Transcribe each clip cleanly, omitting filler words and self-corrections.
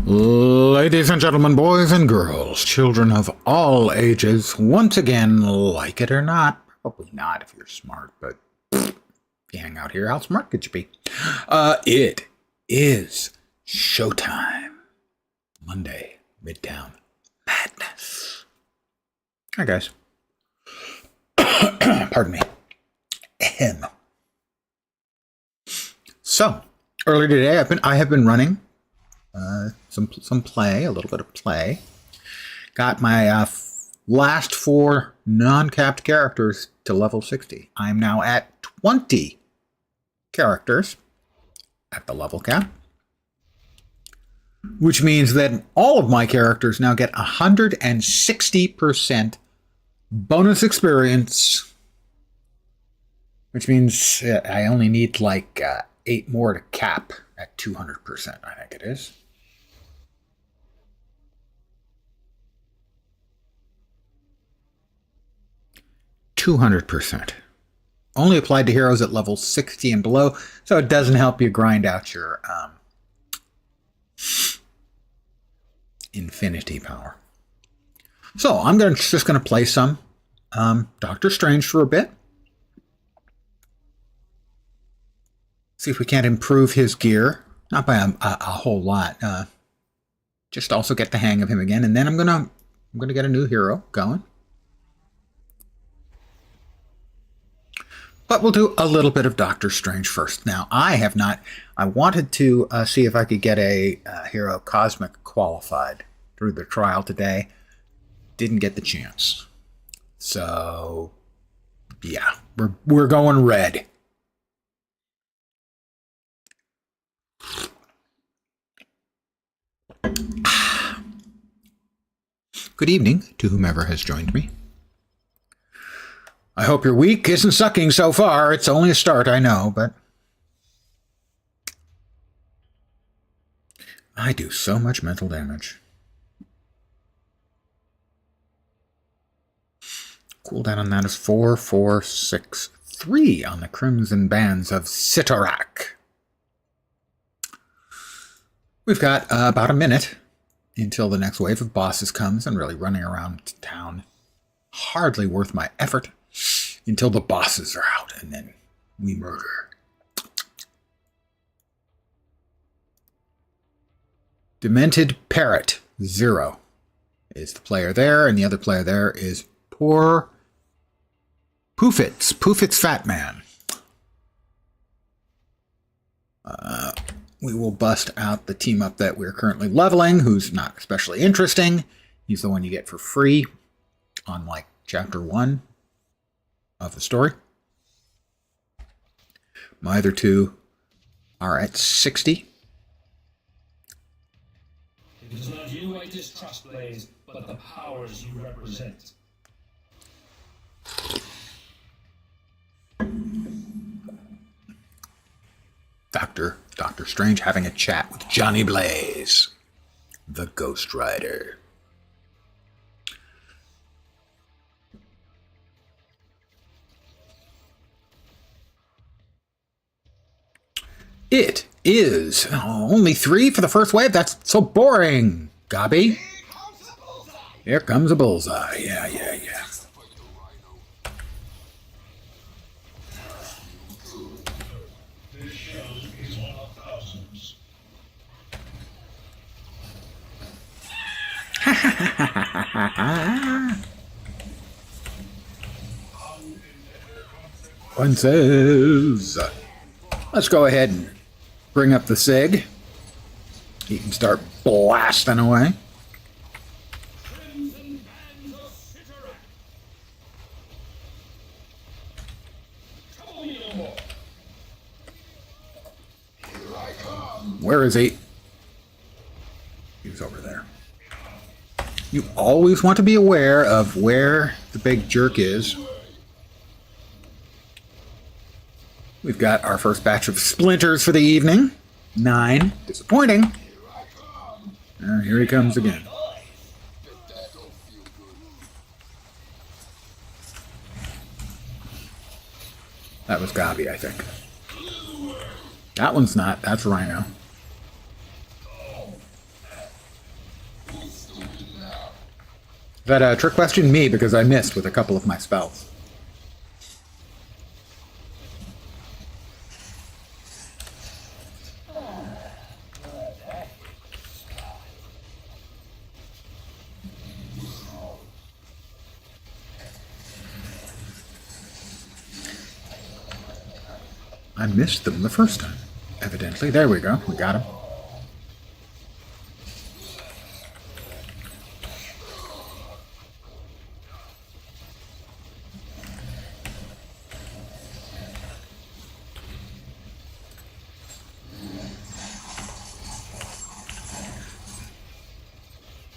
Ladies and gentlemen, boys and girls, children of all ages, once again, like it or not, probably not if you're smart, but if you hang out here, how smart could you be? It is showtime. Monday, Midtown Madness. Hi, guys. Pardon me. Ahem. So, earlier today, I have been running some play, a little bit of play. Got my last 4 non-capped characters to level 60. I'm now at 20 characters at the level cap, which means that all of my characters now get 160% bonus experience, which means I only need like 8 more to cap at 200%, I think it is. %. Only applied to heroes at level 60 and below, so it doesn't help you grind out your infinity power. So I'm just going to play some Doctor Strange for a bit. See if we can't improve his gear. Not by a whole lot. Just also get the hang of him again, and then I'm gonna get a new hero going. But we'll do a little bit of Doctor Strange first. Now, I wanted to see if I could get a hero Cosmic qualified through the trial today. Didn't get the chance. So, yeah, we're going red. Good evening to whomever has joined me. I hope your week isn't sucking so far. It's only a start, I know, but I do so much mental damage. Cooldown on that is 4, 4, 6, 3 on the Crimson Bands of Sitarak. We've got about a minute until the next wave of bosses comes, and really running around town hardly worth my effort until the bosses are out, and then we murder. Demented Parrot 0 is the player there, and the other player there is poor Poofit's Fat Man. We will bust out the team up that we're currently leveling, who's not especially interesting. He's the one you get for free on like chapter 1 of the story. My other 2 are at 60. It is not you I distrust, Blaze, but the powers you represent. Doctor Strange having a chat with Johnny Blaze, the Ghost Rider. It is only 3 for the first wave. That's so boring, Gobby. Here comes a bullseye. Yeah. This shell is one of thousands. One says, let's go ahead and bring up the SIG. He can start blasting away. Where is he? He's over there. You always want to be aware of where the big jerk is. We've got our first batch of splinters for the evening. 9. Disappointing. Here he comes again. That was Gabi, I think. That one's not. That's Rhino. That trick question? Me, because I missed with a couple of my spells. I missed them the first time, evidently. There we go. We got him.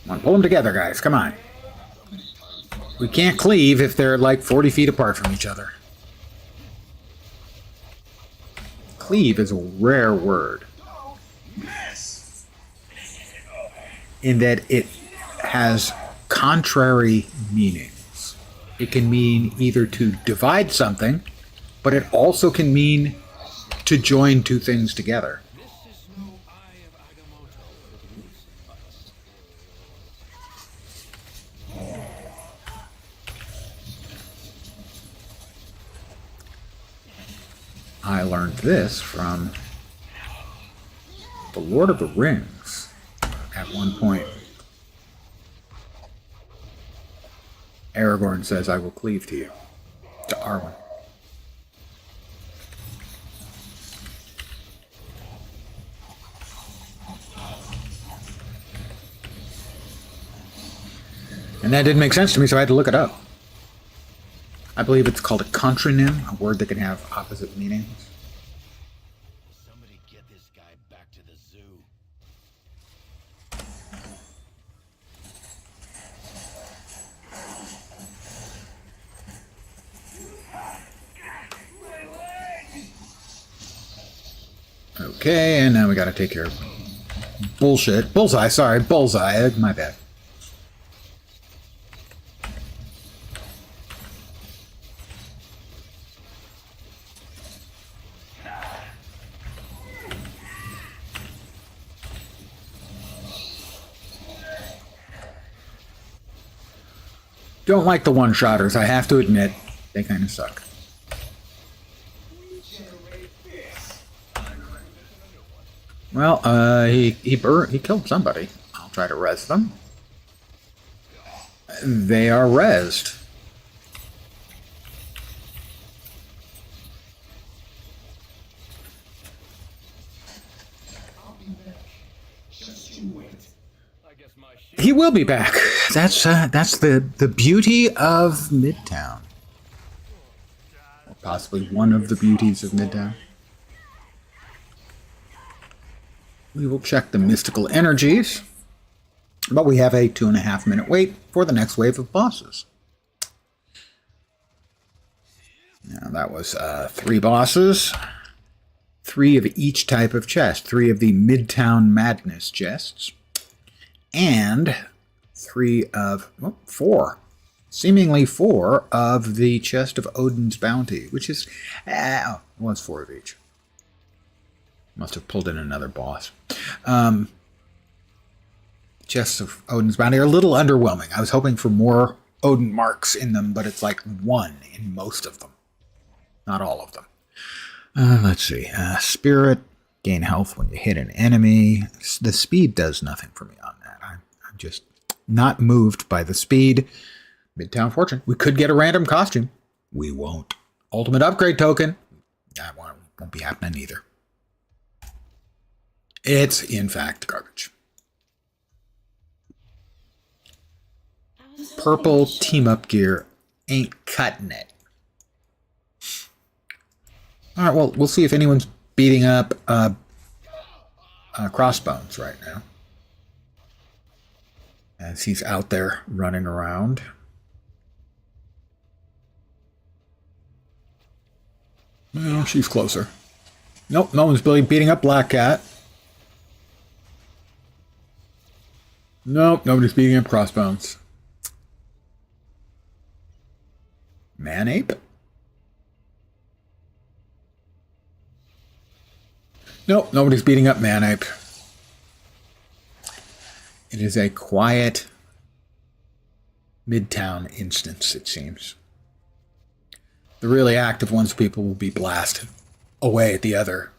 Come on, pull them together, guys. Come on. We can't cleave if they're like 40 feet apart from each other. Cleave is a rare word in that it has contrary meanings. It can mean either to divide something, but it also can mean to join two things together. I learned this from The Lord of the Rings at one point. Aragorn says, I will cleave to you, to Arwen. And that didn't make sense to me, so I had to look it up. I believe it's called a contronym, a word that can have opposite meanings. Somebody get this guy back to the zoo. Okay, and now we gotta take care of bullshit. Bullseye, sorry, bullseye, my bad. Don't like the one-shotters, I have to admit. They kind of suck. Well, he killed somebody. I'll try to res them. They are resed. He will be back. That's the beauty of Midtown. Or possibly one of the beauties of Midtown. We will check the mystical energies, but we have a 2.5 minute wait for the next wave of bosses. Now that was 3 bosses, 3 of each type of chest, 3 of the Midtown Madness chests, and 4, seemingly 4 of the chest of Odin's bounty, which is, was 4 of each. Must have pulled in another boss. Chests of Odin's bounty are a little underwhelming. I was hoping for more Odin marks in them, but it's like 1 in most of them. Not all of them. Let's see. Spirit, gain health when you hit an enemy. The speed does nothing for me on that. I'm just not moved by the speed. Midtown Fortune. We could get a random costume. We won't. Ultimate upgrade token. That one won't be happening either. It's, in fact, garbage. Purple team-up gear ain't cutting it. All right, well, we'll see if anyone's beating up Crossbones right now. As he's out there running around. Well, she's closer. Nope, no one's beating up Black Cat. Nope, nobody's beating up Crossbones. Man-ape? Nope, nobody's beating up Man-ape. It is a quiet Midtown instance, it seems. The really active ones people will be blasted away at the other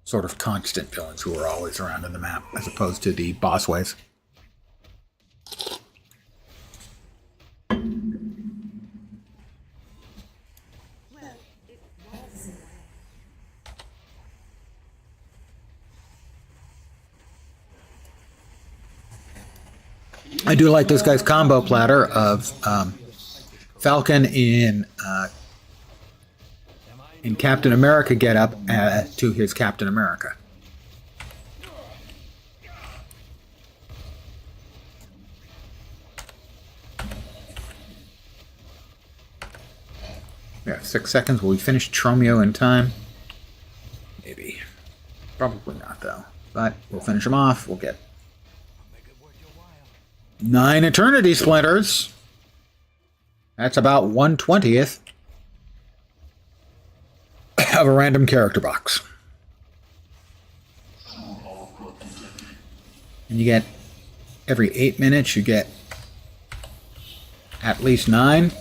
sort of constant villains who are always around in the map, as opposed to the boss waves. I do like this guy's combo platter of Falcon in Captain America getup to his Captain America. We have 6 seconds. Will we finish Tromeo in time? Maybe. Probably not, though. But we'll finish him off. We'll get 9 Eternity Splinters. That's about 1/20th of a random character box. And you get, every 8 minutes, you get at least 9.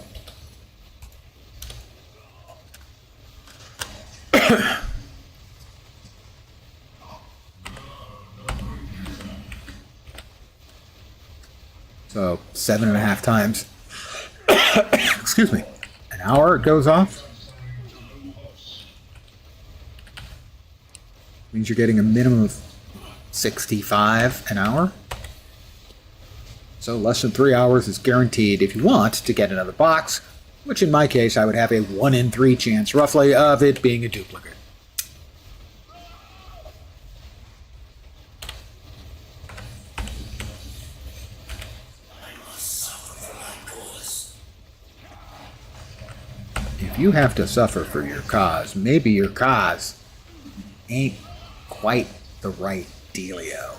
So 7.5 times. Excuse me. An hour it goes off. Means you're getting a minimum of 65 an hour. So less than 3 hours is guaranteed if you want to get another box, which in my case I would have a 1 in 3 chance roughly of it being a duplicate. If you have to suffer for your cause, maybe your cause ain't quite the right dealio.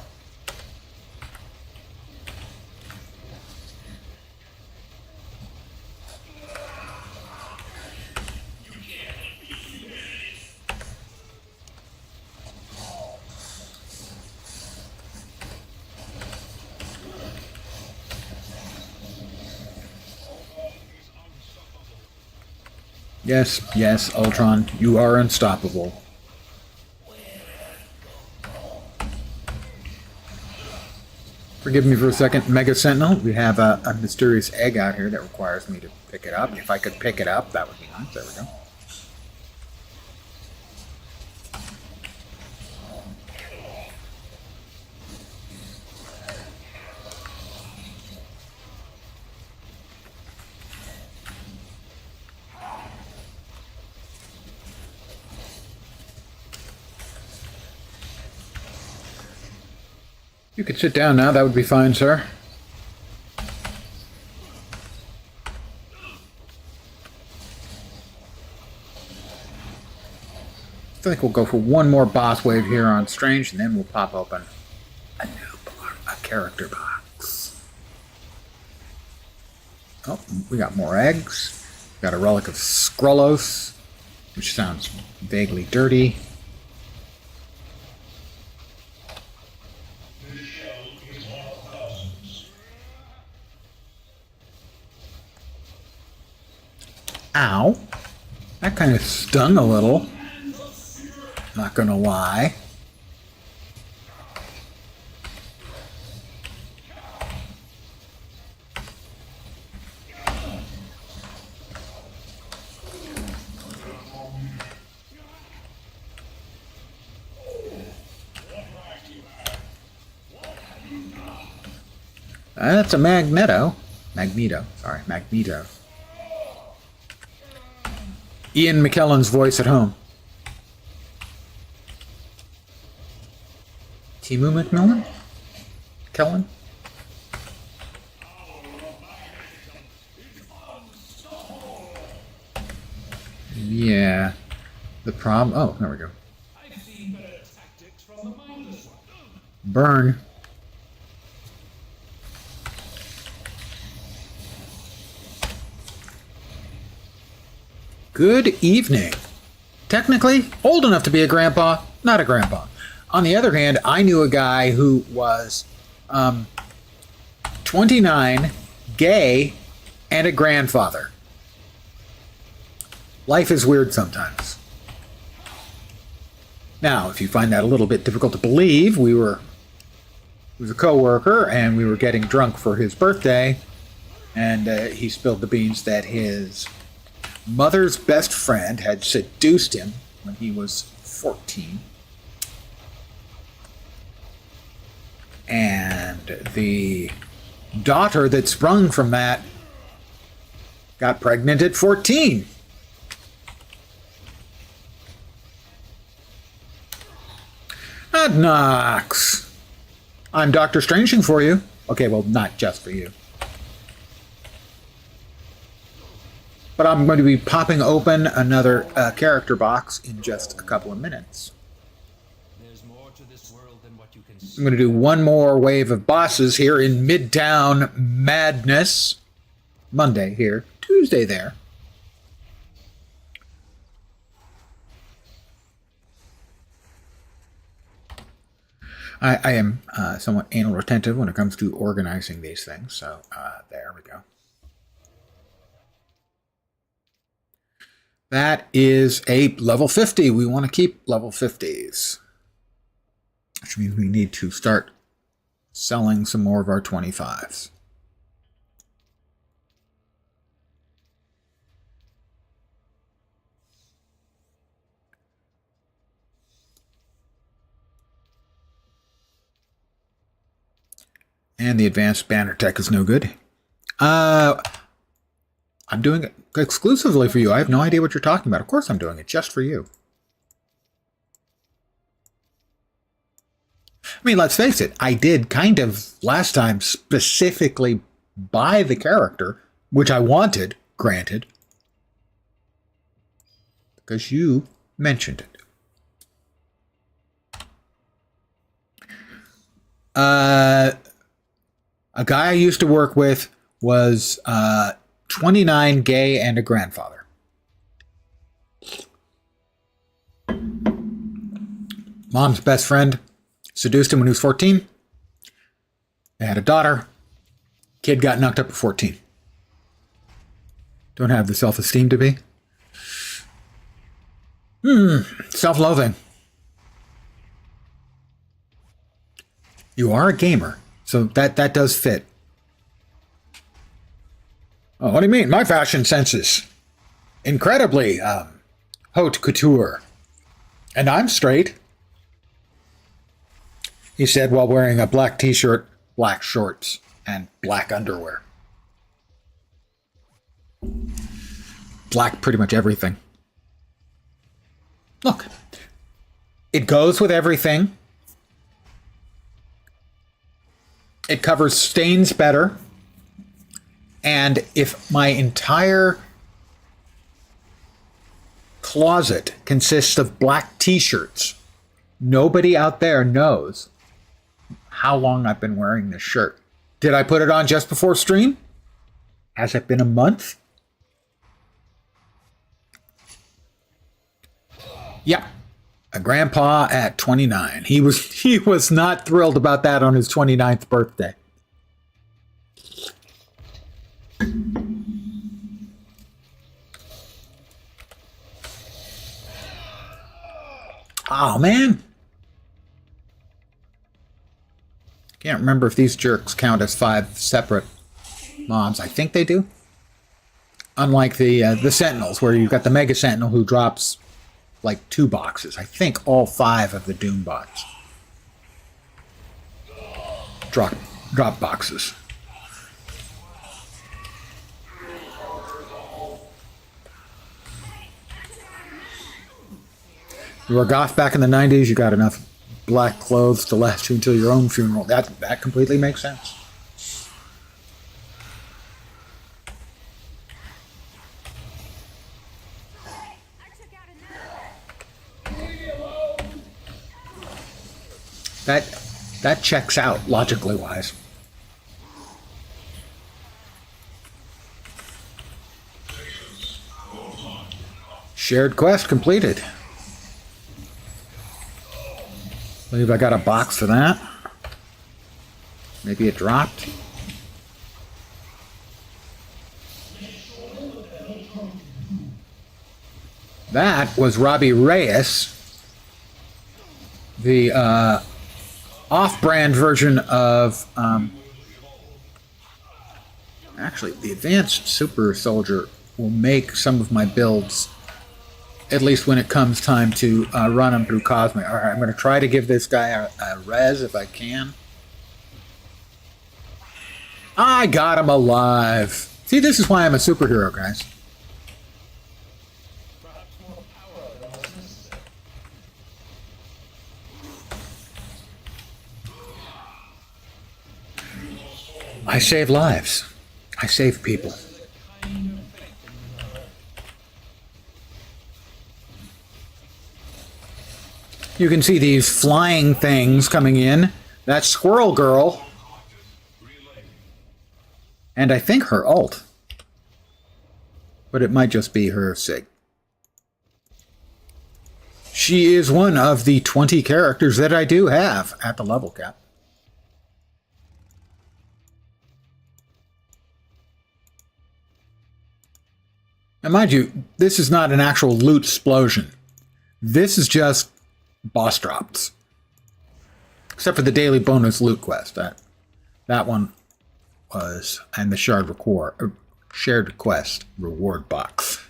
Yes, yes, Ultron, you are unstoppable. Forgive me for a second, Mega Sentinel. We have a mysterious egg out here that requires me to pick it up. If I could pick it up, that would be nice. There we go. You could sit down now, that would be fine, sir. I think we'll go for one more boss wave here on Strange, and then we'll pop open a character box. Oh, we got more eggs. We got a relic of Skrullos, which sounds vaguely dirty. Ow. That kind of stung a little. Not gonna lie. That's a Magneto. Sorry, Magneto. Ian McKellen's voice at home. Timu McMillan? Kellen? Yeah. The problem... Oh, there we go. Burn. Good evening. Technically, old enough to be a grandpa, not a grandpa. On the other hand, I knew a guy who was 29, gay, and a grandfather. Life is weird sometimes. Now, if you find that a little bit difficult to believe, he was a coworker, and we were getting drunk for his birthday, and he spilled the beans that his mother's best friend had seduced him when he was 14. And the daughter that sprung from that got pregnant at 14. That knocks. I'm Dr. Stranging for you. Okay, well, not just for you. But I'm going to be popping open another character box in just a couple of minutes. There's more to this world than what you can I'm see. going to do one more wave of bosses here in Midtown Madness. Monday here, Tuesday there. I am somewhat anal retentive when it comes to organizing these things, so there we go. That is a level 50. We want to keep level 50s. Which means we need to start selling some more of our 25s. And the advanced banner tech is no good. I'm doing it exclusively for you. I have no idea what you're talking about. Of course I'm doing it just for you. I mean, let's face it. I did kind of last time specifically buy the character, which I wanted, granted, because you mentioned it. A guy I used to work with was 29, gay, and a grandfather. Mom's best friend seduced him when he was 14. They had a daughter. Kid got knocked up at 14. Don't have the self-esteem to be. Self-loathing. You are a gamer, so that does fit. Oh, what do you mean? My fashion sense is incredibly haute couture. And I'm straight. He said while wearing a black t-shirt, black shorts, and black underwear. Black pretty much everything. Look, it goes with everything. It covers stains better. And if my entire closet consists of black t-shirts, nobody out there knows how long I've been wearing this shirt. Did I put it on just before stream? Has it been a month? Yeah. A grandpa at 29. He was not thrilled about that on his 29th birthday. Oh, man. Can't remember if these jerks count as 5 separate mobs. I think they do. Unlike the Sentinels, where you've got the Mega Sentinel who drops like 2 boxes. I think all 5 of the Doom bots drop boxes. You were goth back in the 90s, you got enough black clothes to last you until your own funeral. That completely makes sense. That checks out, logically wise. Shared quest completed. I believe I got a box for that. Maybe it dropped. That was Robbie Reyes, the off-brand version of... actually, the Advanced Super Soldier will make some of my builds, at least when it comes time to run them through Cosmic. All right, I'm going to try to give this guy a res if I can. I got him alive. See, this is why I'm a superhero, guys. I save lives. I save people. You can see these flying things coming in. That's Squirrel Girl. And I think her ult. But it might just be her sig. She is one of the 20 characters that I do have at the level cap. And mind you, this is not an actual loot explosion. This is just boss drops. Except for the daily bonus loot quest. That one was, and the shared quest reward box.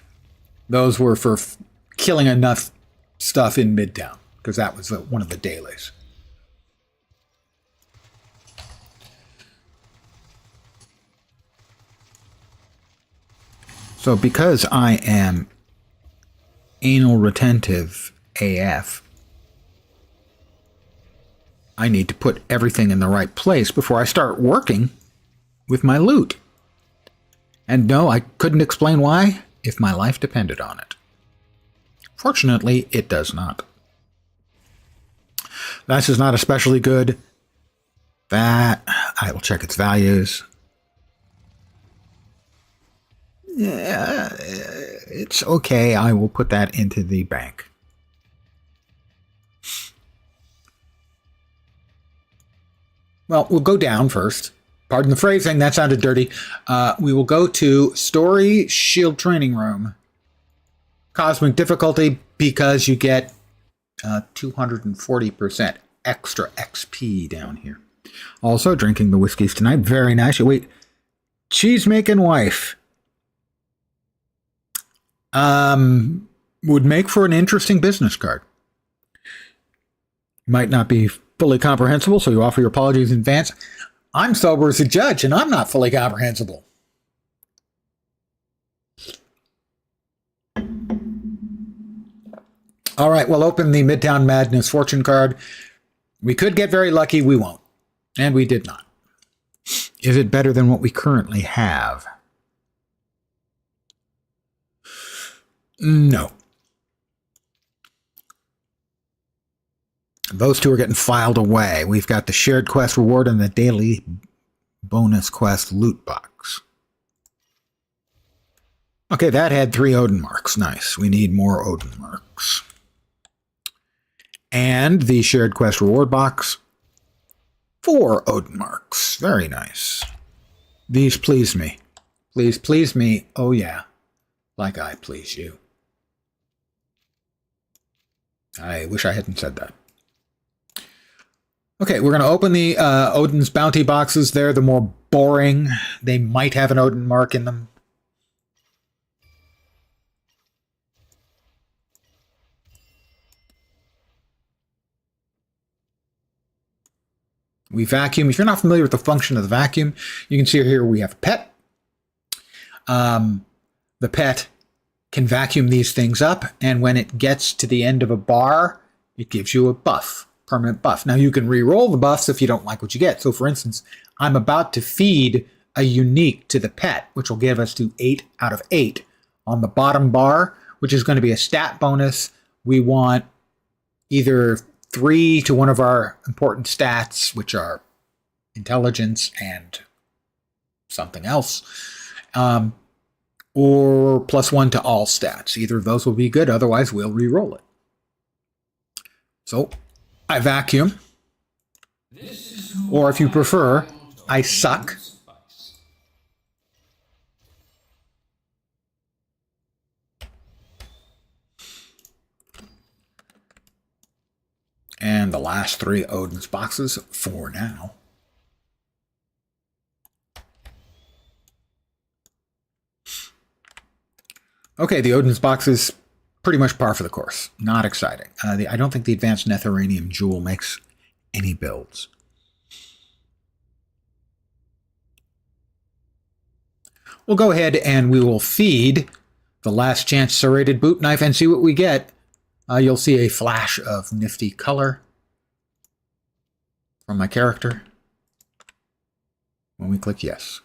Those were for killing enough stuff in Midtown, because that was one of the dailies. So because I am anal retentive AF, I need to put everything in the right place before I start working with my loot. And no, I couldn't explain why if my life depended on it. Fortunately, it does not. This is not especially good. That, I will check its values. Yeah, it's okay. I will put that into the bank. Well, we'll go down first. Pardon the phrasing, that sounded dirty. We will go to Story Shield Training Room. Cosmic difficulty, because you get 240% extra XP down here. Also, drinking the whiskeys tonight. Very nice. Wait, cheese-making wife. Would make for an interesting business card. Might not be fully comprehensible, so you offer your apologies in advance. I'm sober as a judge, and I'm not fully comprehensible. All right, we'll open the Midtown Madness fortune card. We could get very lucky, we won't. And we did not. Is it better than what we currently have? No. Those two are getting filed away. We've got the shared quest reward and the daily bonus quest loot box. Okay, that had 3 Odin marks. Nice. We need more Odin marks. And the shared quest reward box. 4 Odin marks. Very nice. These please me. Please, please me. Oh, yeah. Like I please you. I wish I hadn't said that. Okay, we're going to open the Odin's bounty boxes. They're the more boring. They might have an Odin mark in them. We vacuum. If you're not familiar with the function of the vacuum, you can see here we have a pet. The pet can vacuum these things up, and when it gets to the end of a bar, it gives you a buff. Permanent buff. Now you can re-roll the buffs if you don't like what you get. So for instance, I'm about to feed a unique to the pet, which will give us to 8 out of 8 on the bottom bar, which is going to be a stat bonus. We want either 3 to one of our important stats, which are intelligence and something else, or +1 to all stats. Either of those will be good, otherwise we'll re-roll it. So I vacuum, or if you prefer, I suck. And the last 3 Odin's boxes for now. Okay, the Odin's box is pretty much par for the course. Not exciting. I don't think the Advanced Netheranium Jewel makes any builds. We'll go ahead and we will feed the Last Chance Serrated Boot Knife and see what we get. You'll see a flash of nifty color from my character when we click yes.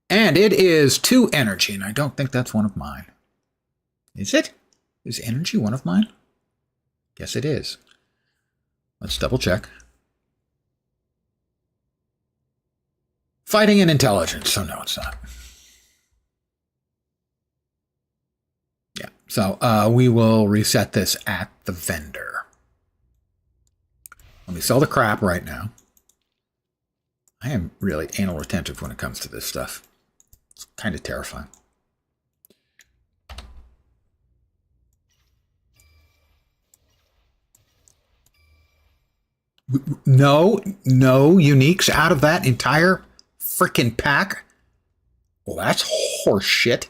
And it is 2 energy, and I don't think that's one of mine. Is it? Is energy one of mine? Yes, it is. Let's double check. Fighting and intelligence, so no, it's not. Yeah, so we will reset this at the vendor. Let me sell the crap right now. I am really anal retentive when it comes to this stuff. It's kind of terrifying. No uniques out of that entire freaking pack? Well, that's horse shit.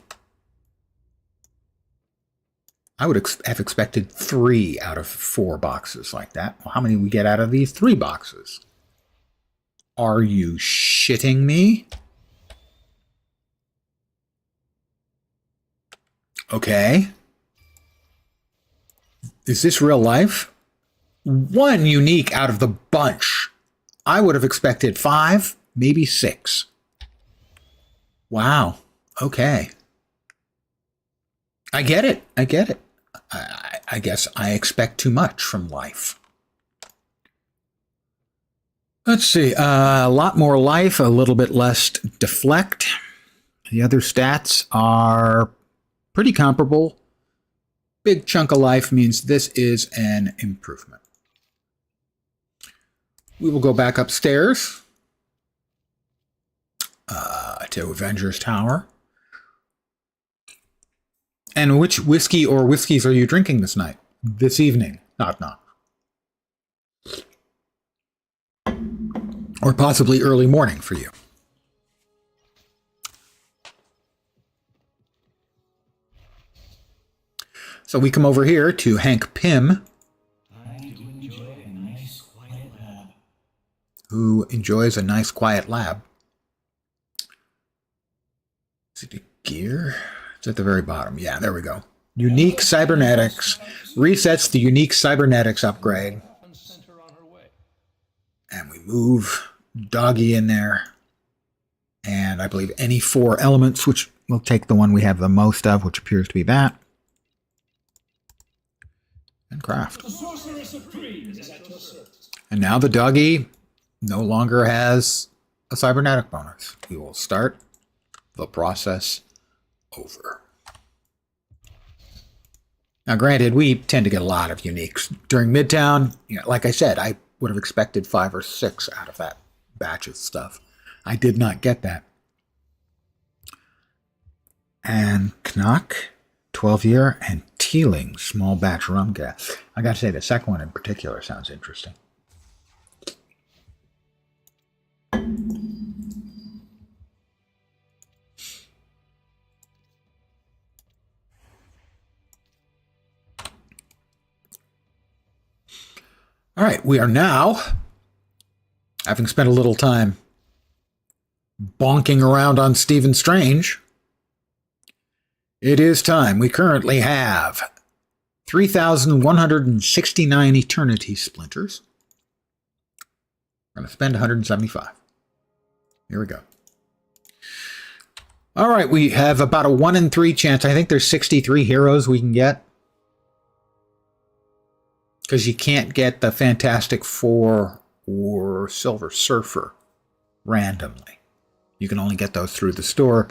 I would have expected 3 out of 4 boxes like that. Well, how many we get out of these 3 boxes? Are you shitting me? Okay. Is this real life? 1 unique out of the bunch. I would have expected 5, maybe 6. Wow. Okay. I get it. I get it. I guess I expect too much from life. Let's see. A lot more life, a little bit less deflect. The other stats are pretty comparable. Big chunk of life means this is an improvement. We will go back upstairs to Avengers Tower. And which whiskey or whiskeys are you drinking this night? This evening? Knock, knock. Or possibly early morning for you. So we come over here to Hank Pym, who enjoys a nice quiet lab. Is it a gear? It's at the very bottom. Yeah, there we go. Unique Cybernetics. Resets the Unique Cybernetics upgrade. And we move Doggy in there. And I believe any 4 elements, which we'll take the one we have the most of, which appears to be that. And craft. And now the Doggy no longer has a cybernetic bonus. We will start the process over. Now, granted, we tend to get a lot of uniques. During Midtown, like I said, I would have expected 5 or 6 out of that batch of stuff. I did not get that. And Knock, 12-year, and Teeling, small batch rum gas. I got to say, the second one in particular sounds interesting. All right, we are now, having spent a little time bonking around on Stephen Strange, it is time. We currently have 3,169 Eternity Splinters. We're going to spend 175. Here we go. All right, we have about a 1 in 3 chance. I think there's 63 heroes we can get. Because you can't get the Fantastic Four or Silver Surfer randomly. You can only get those through the store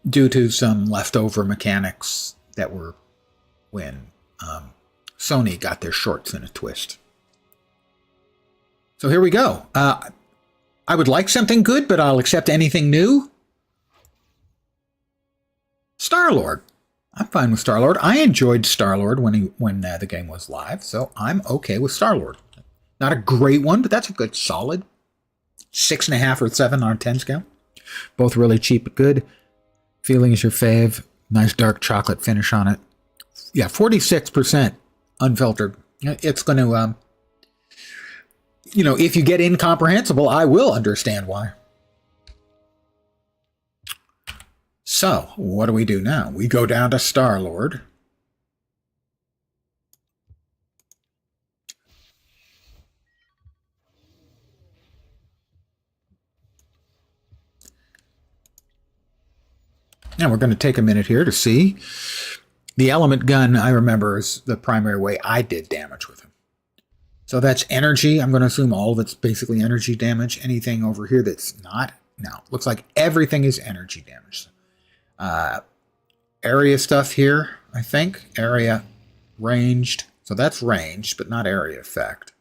due to some leftover mechanics that were when Sony got their shorts in a twist. So here we go. I would like something good, but I'll accept anything new. Star-Lord. I'm fine with Star-Lord. I enjoyed Star-Lord when the game was live, so I'm okay with Star-Lord. Not a great one, but that's a good solid 6.5 or 7 on a 10 scale. Both really cheap but good. Feeling is your fave. Nice dark chocolate finish on it. Yeah, 46% unfiltered. It's going to, if you get incomprehensible, I will understand why. So, what do we do now? We go down to Star-Lord. And we're going to take a minute here to see. The element gun, I remember, is the primary way I did damage with him. So that's energy. I'm going to assume all of it's basically energy damage. Anything over here that's not? No. Looks like everything is energy damage. Area stuff here, I think. Area ranged. So that's ranged, but not area effect.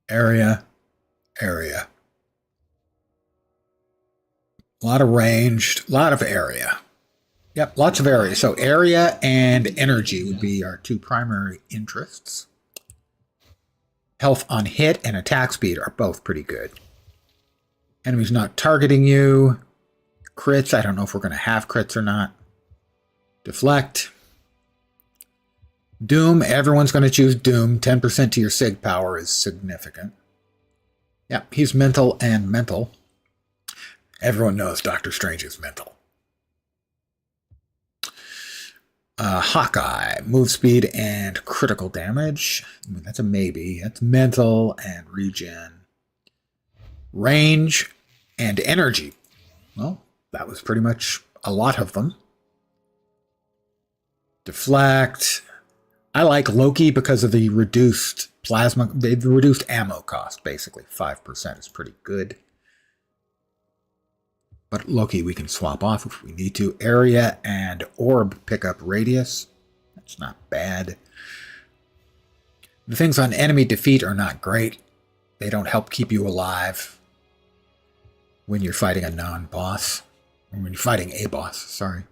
Area. A lot of ranged, a lot of area. Yep, lots of area. So area and energy would be our two primary interests. Health on hit and attack speed are both pretty good. Enemies not targeting you. Crits, I don't know if we're going to have crits or not. Deflect. Doom, everyone's going to choose Doom. 10% to your sig power is significant. Yep, he's mental and mental. Everyone knows Doctor Strange is mental. Hawkeye, move speed and critical damage. I mean, that's a maybe. That's mental and regen. Range and energy. Well, that was pretty much a lot of them. Deflect. I like Loki because of the reduced plasma, the reduced ammo cost, basically. 5% is pretty good. But Loki we can swap off if we need to. Area and orb pickup radius. That's not bad. The things on enemy defeat are not great. They don't help keep you alive when you're fighting a non-boss. Or when you're fighting a boss, sorry.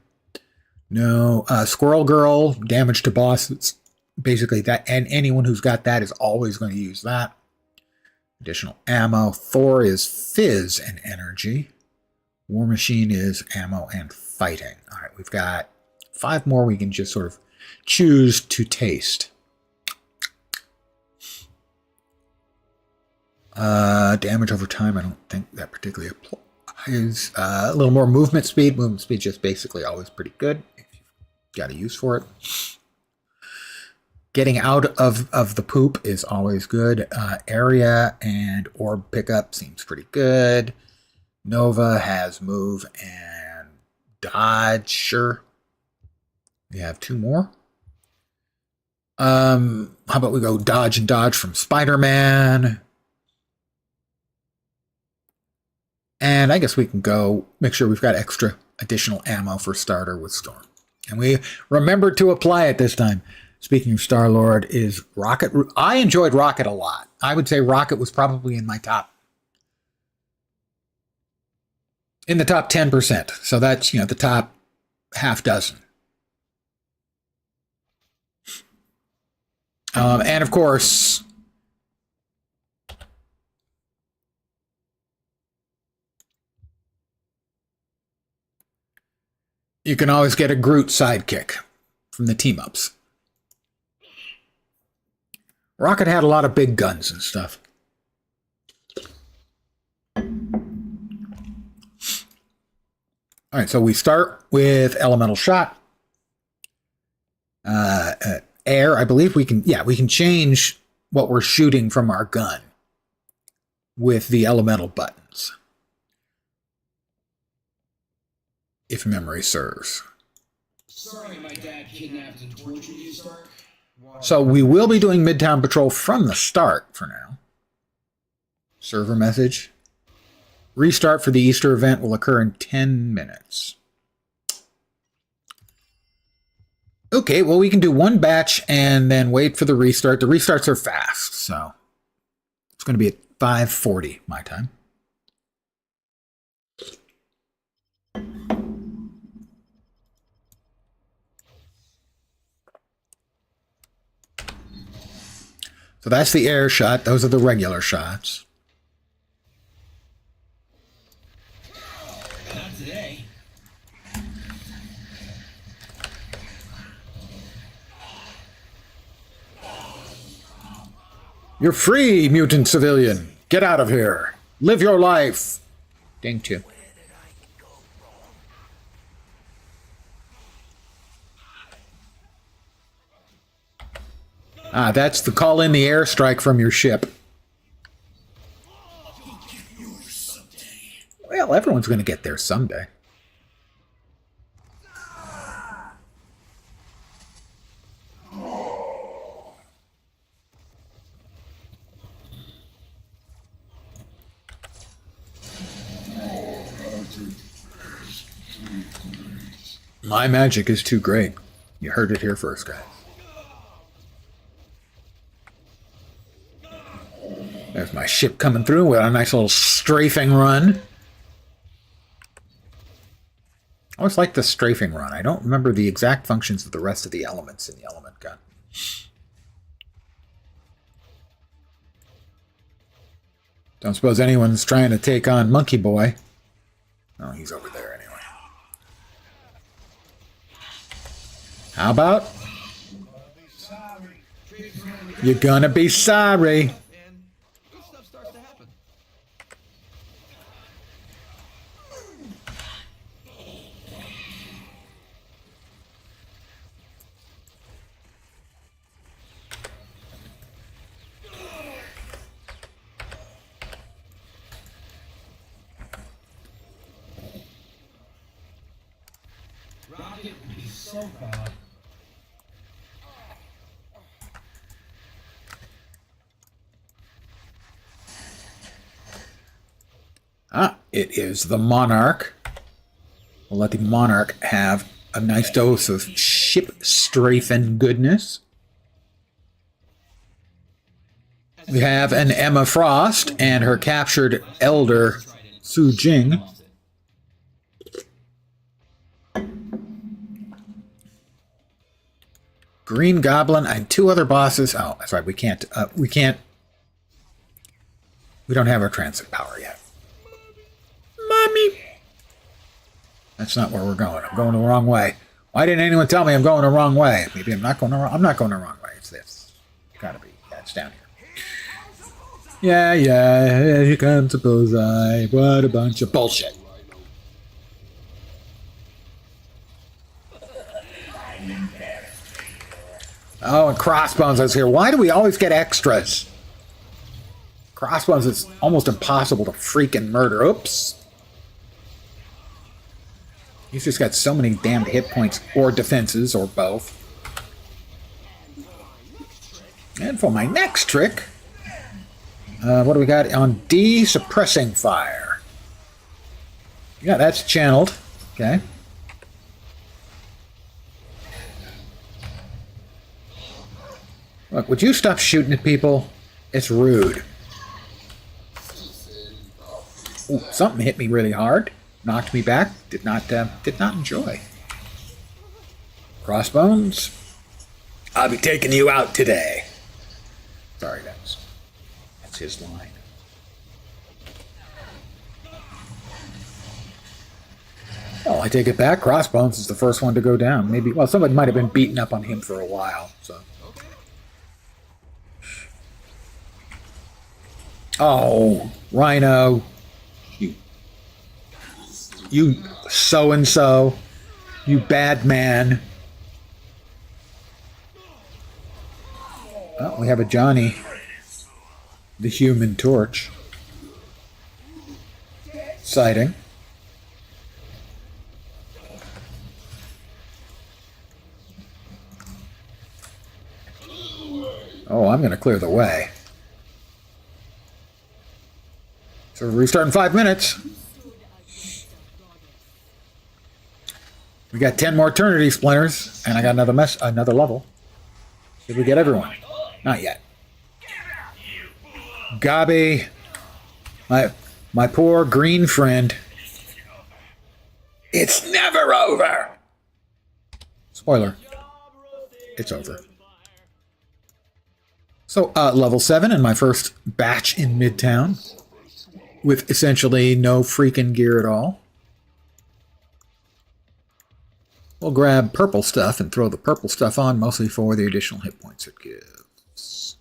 No, Squirrel Girl, damage to boss. It's basically that, and anyone who's got that is always going to use that. Additional ammo. Thor is fizz and energy. War Machine is ammo and fighting. All right, we've got 5 more we can just sort of choose to taste. Damage over time, I don't think that particularly applies. A little more movement speed. Movement speed just basically always pretty good if you've got a use for it. Getting out of the poop is always good. Area and orb pickup seems pretty good. Nova has move and dodge. Sure. We have 2 more. How about we go dodge and dodge from Spider-Man? And I guess we can go make sure we've got extra additional ammo for starter with Storm. And we remembered to apply it this time. Speaking of Star-Lord, is Rocket. I enjoyed Rocket a lot. I would say Rocket was probably in the top 10%. So that's, the top half dozen. And of course, you can always get a Groot sidekick from the team-ups. Rocket had a lot of big guns and stuff. All right, so we start with elemental shot. Air, I believe we can change what we're shooting from our gun with the elemental buttons, if memory serves. Sorry my dad kidnapped and tortured you, Stark. So we will be doing Midtown Patrol from the start for now. Server message. Restart for the Easter event will occur in 10 minutes. Okay, well, we can do 1 batch and then wait for the restart. The restarts are fast, so it's going to be at 5:40 my time. So that's the air shot. Those are the regular shots. Not today. You're free, mutant civilian. Get out of here. Live your life. Ding two. Ah, that's the call in the airstrike from your ship. Well, everyone's going to get there someday. My magic is too great. You heard it here first, guys. There's my ship coming through with a nice little strafing run. I always like the strafing run. I don't remember the exact functions of the rest of the elements in the element gun. Don't suppose anyone's trying to take on Monkey Boy. Oh, he's over there anyway. How about? You're gonna be sorry. Good stuff starts to happen. Rocket would be so proud. Ah, it is the Monarch. We'll let the Monarch have a nice dose of ship strafing goodness. We have an Emma Frost and her captured elder, Su Jing. Green Goblin and two other bosses. Oh, that's right. We don't have our transit power yet. Mommy. That's not where we're going. I'm going the wrong way. Why didn't anyone tell me I'm going the wrong way? Maybe I'm not going the wrong way. It's this. Gotta be. Yeah, it's down here. Yeah, here comes a bullseye. What a bunch of bullshit. Oh, and Crossbones is here. Why do we always get extras? Crossbones is almost impossible to freaking murder. Oops. He's just got so many damned hit points or defenses or both. And for my next trick, what do we got on D? Suppressing fire. Yeah, that's channeled. Okay. Look, would you stop shooting at people? It's rude. Ooh, something hit me really hard. Knocked me back. Did not enjoy. Crossbones. I'll be taking you out today. Sorry, that's his line. Oh, I take it back. Crossbones is the first one to go down. Maybe, well, somebody might have been beating up on him for a while, so. Oh, Rhino. You so-and-so. You bad man. Oh, we have a Johnny. The Human Torch. Sighting. Oh, I'm going to clear the way. So restart in 5 minutes. We got 10 more Eternity Splinters, and I got another level. Did we get everyone? Not yet. Gabi, my poor green friend. It's never over. Spoiler. It's over. So, level 7 in my first batch in Midtown, with essentially no freaking gear at all. We'll grab purple stuff and throw the purple stuff on, mostly for the additional hit points it gives.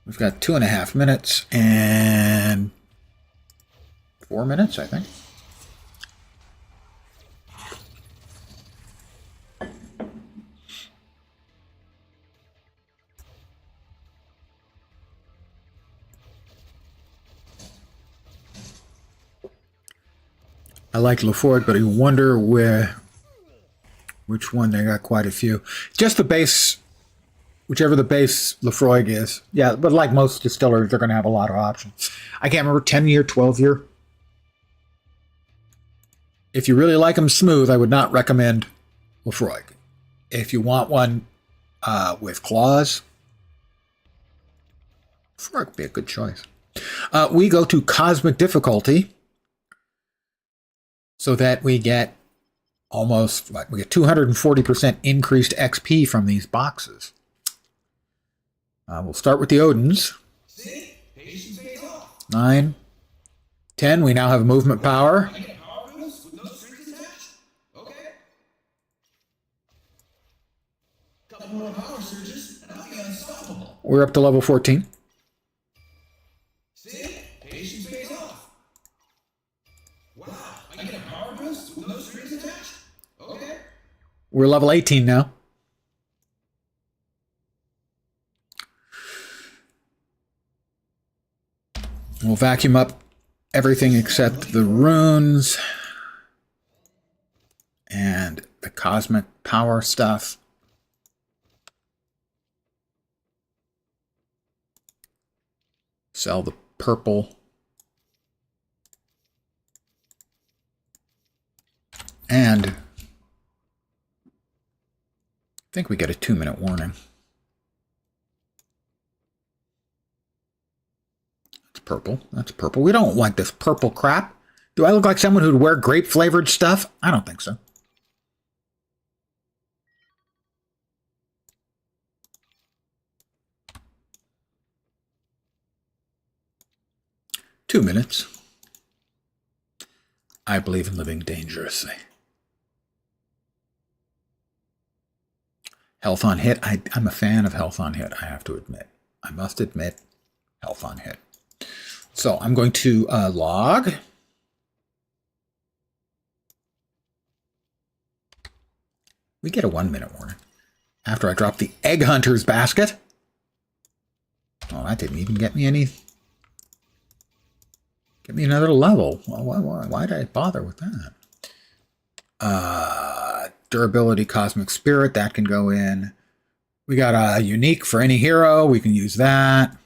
We've got 2.5 minutes and 4 minutes, I think. I like LaForge, but I wonder which one. They got quite a few. Just the base, whichever the base Lafroig is. Yeah, but like most distillers, they're going to have a lot of options. I can't remember, 10 year, 12 year. If you really like them smooth, I would not recommend Lafroig. If you want one with claws, Lafroig would be a good choice. We go to Cosmic Difficulty, so that we get almost, we get 240% increased XP from these boxes. We'll start with the Odins. 9, 10. We now have movement power. We're up to level 14. We're level 18 now. We'll vacuum up everything except the runes and the cosmic power stuff. Sell the purple. And I think we get a 2-minute warning. That's purple. That's purple. We don't want this purple crap. Do I look like someone who'd wear grape-flavored stuff? I don't think so. Two minutes. I believe in living dangerously. Health on hit. I'm a fan of health on hit, I have to admit. I must admit, health on hit. So I'm going to log. We get a 1-minute warning. After I drop the Egg Hunter's basket. Oh, that didn't even get me any... Get me another level. Why did I bother with that? Durability, Cosmic Spirit, that can go in. We got a unique for any hero. We can use that.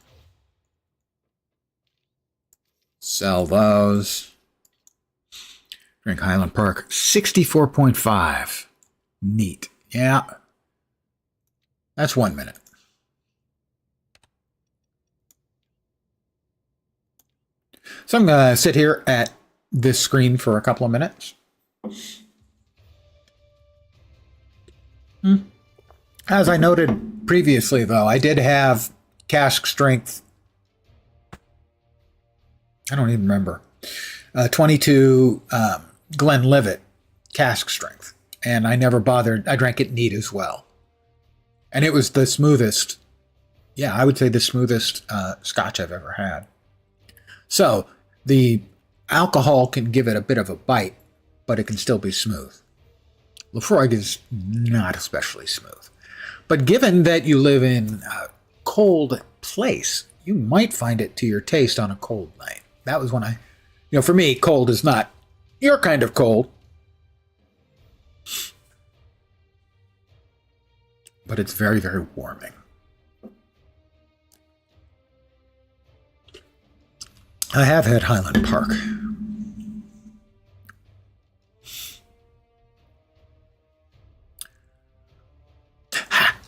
Sell those. Drink Highland Park. 64.5. Neat. Yeah. That's 1 minute. So I'm going to sit here at this screen for a couple of minutes. As I noted previously, though, I did have cask strength. I don't even remember. 22 Glenlivet cask strength. And I never bothered. I drank it neat as well. And it was the smoothest. Yeah, I would say the smoothest scotch I've ever had. So the alcohol can give it a bit of a bite, but it can still be smooth. Lafroig is not especially smooth. But given that you live in a cold place, you might find it to your taste on a cold night. That was when for me, cold is not your kind of cold. But it's very, very warming. I have had Highland Park.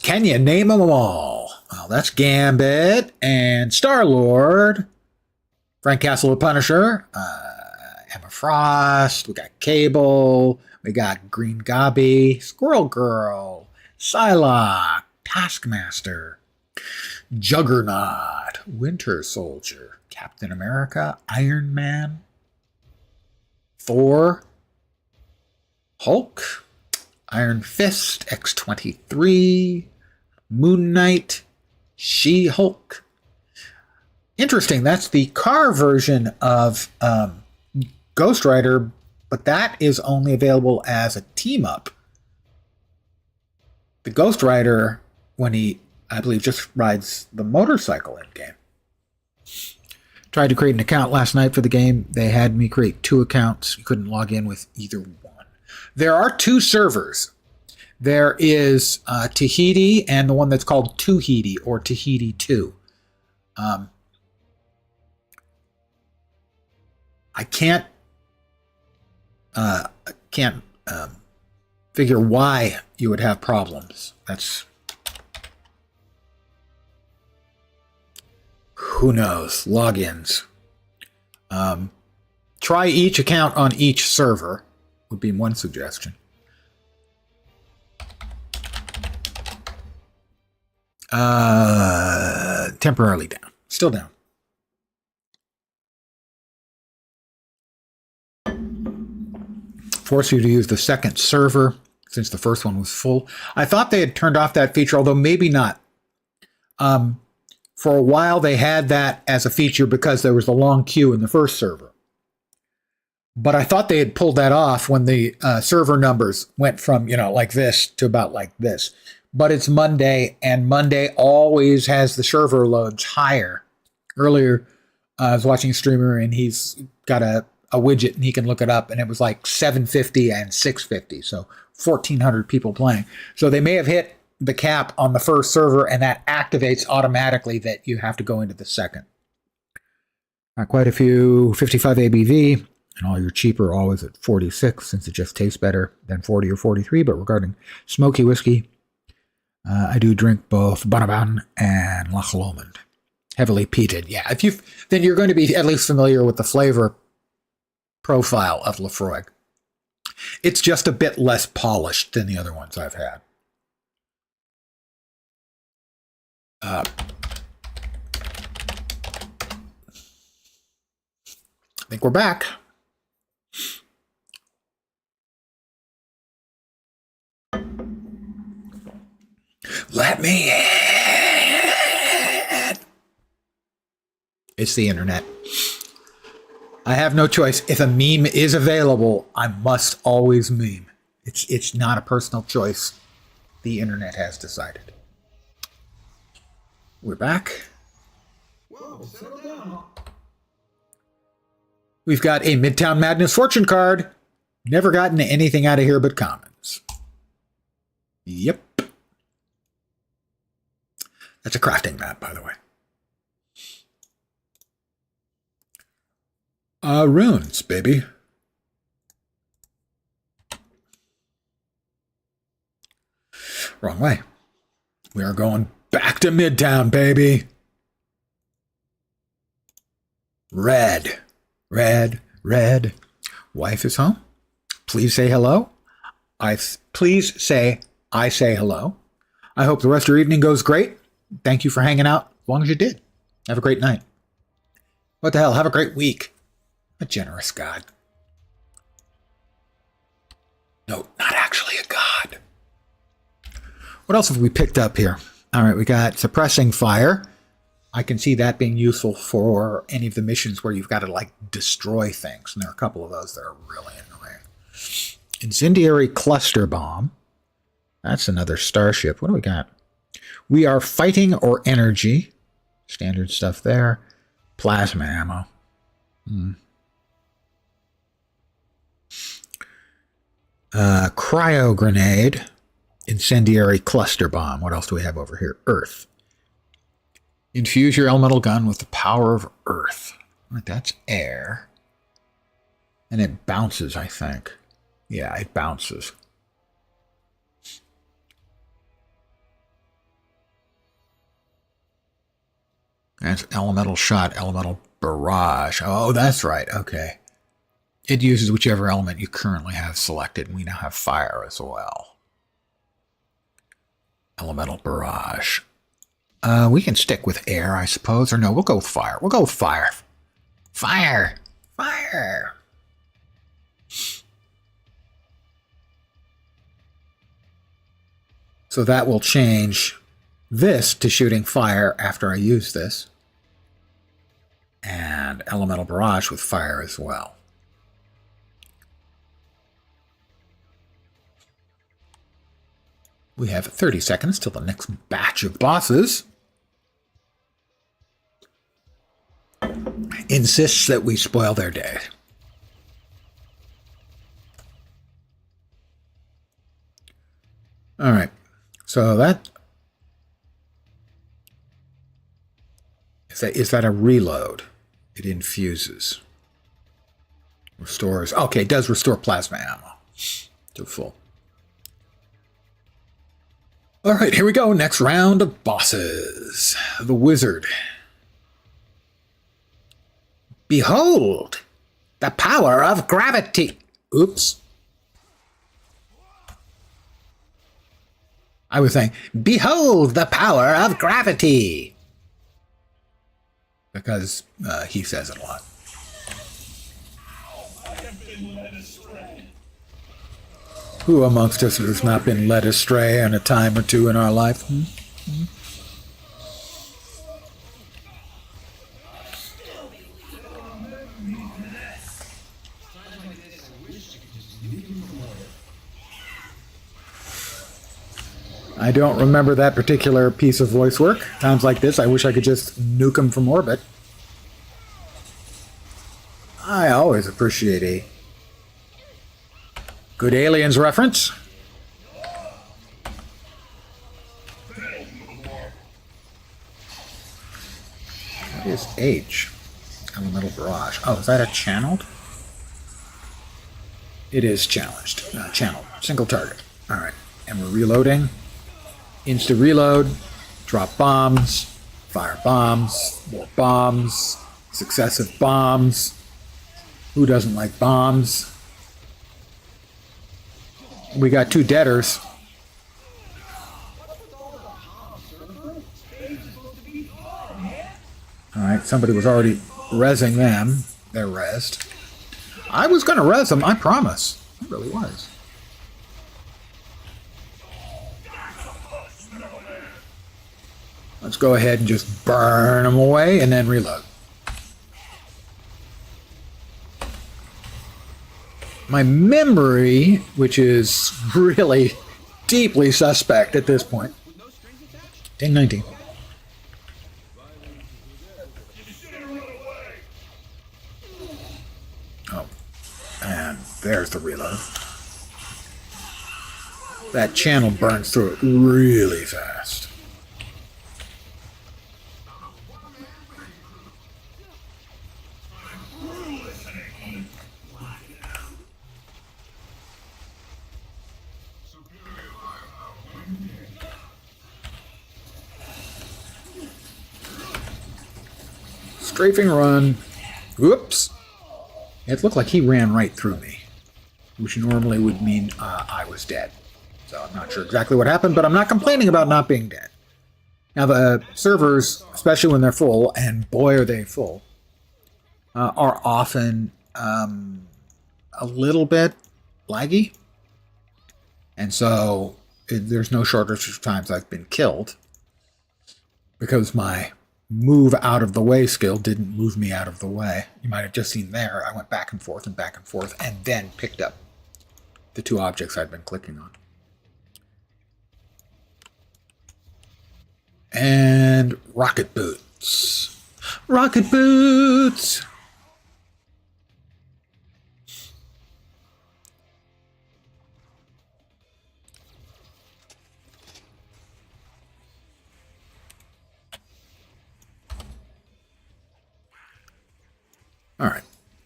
Can you name them all? Well, that's Gambit and Star-Lord, Frank Castle the Punisher, Emma Frost. We got Cable. We got Green Gobby, Squirrel Girl, Psylocke, Taskmaster, Juggernaut, Winter Soldier, Captain America, Iron Man, Thor, Hulk, Iron Fist, X-23, Moon Knight, She-Hulk. Interesting, that's the car version of Ghost Rider, but that is only available as a team-up. The Ghost Rider, when he, I believe, just rides the motorcycle in-game. Tried to create an account last night for the game. They had me create 2 accounts. You couldn't log in with either one. There are 2 servers. There is Tahiti and the one that's called Tahiti or Tahiti 2. I can't figure why you would have problems. That's, who knows? Logins. Try each account on each server would be one suggestion. Temporarily down. Still down. Force you to use the second server since the first one was full. I thought they had turned off that feature, although maybe not. For a while, they had that as a feature because there was a long queue in the first server. But I thought they had pulled that off when the server numbers went from, like this to about like this. But it's Monday, and Monday always has the server loads higher. Earlier, I was watching a streamer, and he's got a widget, and he can look it up, and it was like 750 and 650, so 1,400 people playing. So they may have hit the cap on the first server, and that activates automatically that you have to go into the second. Quite a few 55 ABV, and all your cheaper always at 46, since it just tastes better than 40 or 43. But regarding smoky whiskey, I do drink both Bonavent and Loch Lomond. Heavily peated. Yeah, then you're going to be at least familiar with the flavor profile of Laphroaig. It's just a bit less polished than the other ones I've had. I think we're back. Let me in. It's the internet. I have no choice. If a meme is available, I must always meme. It's not a personal choice. The internet has decided. We're back. Whoa, settle down. We've got a Midtown Madness fortune card. Never gotten anything out of here but commons. Yep. That's a crafting map, by the way. Runes, baby. Wrong way. We are going back to Midtown, baby. Red. Red. Red. Wife is home. Please say hello. Please say I say hello. I hope the rest of your evening goes great. Thank you for hanging out as long as you did. Have a great night. What the hell? Have a great week. A generous God. No, not actually a God. What else have we picked up here? All right, we got suppressing fire. I can see that being useful for any of the missions where you've got to like destroy things. And there are a couple of those that are really annoying. Incendiary cluster bomb. That's another starship. What do we got? We are fighting or energy. Standard stuff there. Plasma ammo. Cryo grenade. Incendiary cluster bomb. What else do we have over here? Earth. Infuse your elemental gun with the power of earth. Right, that's air. And it bounces, I think. Yeah, it bounces. That's elemental shot, elemental barrage. Oh, that's right. Okay. It uses whichever element you currently have selected, and we now have fire as well. Elemental barrage. We can stick with air, I suppose, or no, we'll go with fire. We'll go with fire. Fire! Fire! So that will change this to shooting fire after I use this. And elemental barrage with fire as well. We have 30 seconds till the next batch of bosses. Insists that we spoil their day. All right. So that is that a reload? It infuses. Restores. Okay, it does restore plasma ammo to full. All right, here we go. Next round of bosses. The wizard. Behold, the power of gravity. Oops. I was saying, behold the power of gravity. Because he says it a lot. I have been led astray. Who amongst us has not been led astray in a time or two in our life? I don't remember that particular piece of voice work. Times like this, I wish I could just nuke him from orbit. I always appreciate a good Aliens reference. What is H? Elemental barrage. Oh, is that a channeled? It is challenged. Channeled. Single target. All right. And we're reloading. Insta reload. Drop bombs. Fire bombs. More bombs. Successive bombs. Who doesn't like bombs? We got two deaders. Alright, somebody was already rezzing them. They're rezzed. I was going to res them, I promise. I really was. Let's go ahead and just burn them away and then reload. My memory, which is really deeply suspect at this point. 10-19. Oh, and there's the reload. That channel burns through it really fast. Strafing run. Whoops. It looked like he ran right through me, which normally would mean I was dead. So I'm not sure exactly what happened, but I'm not complaining about not being dead. Now the servers, especially when they're full, and boy are they full, are often a little bit laggy. And so there's no shortage of times I've been killed because my move out of the way skill didn't move me out of the way. You might have just seen there, I went back and forth, and then picked up the two objects I'd been clicking on. And rocket boots. Rocket boots! All right,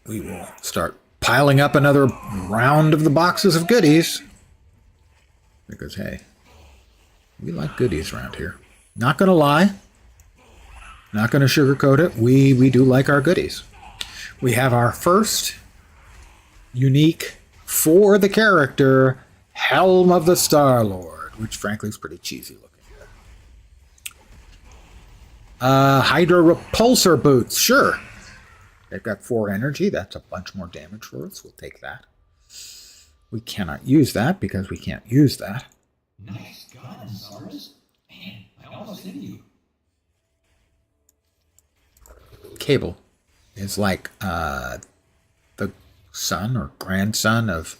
we will start piling up another round of the boxes of goodies. Because, hey, we like goodies around here. Not going to lie. Not going to sugarcoat it. We do like our goodies. We have our first unique for the character Helm of the Star-Lord, which frankly is pretty cheesy looking. Hydra Repulsor Boots, sure. They've got 4 energy. That's a bunch more damage for us. We'll take that. We cannot use that because we can't use that. Nice gun, Saurus. Man, I almost hit you. Cable is like the son or grandson of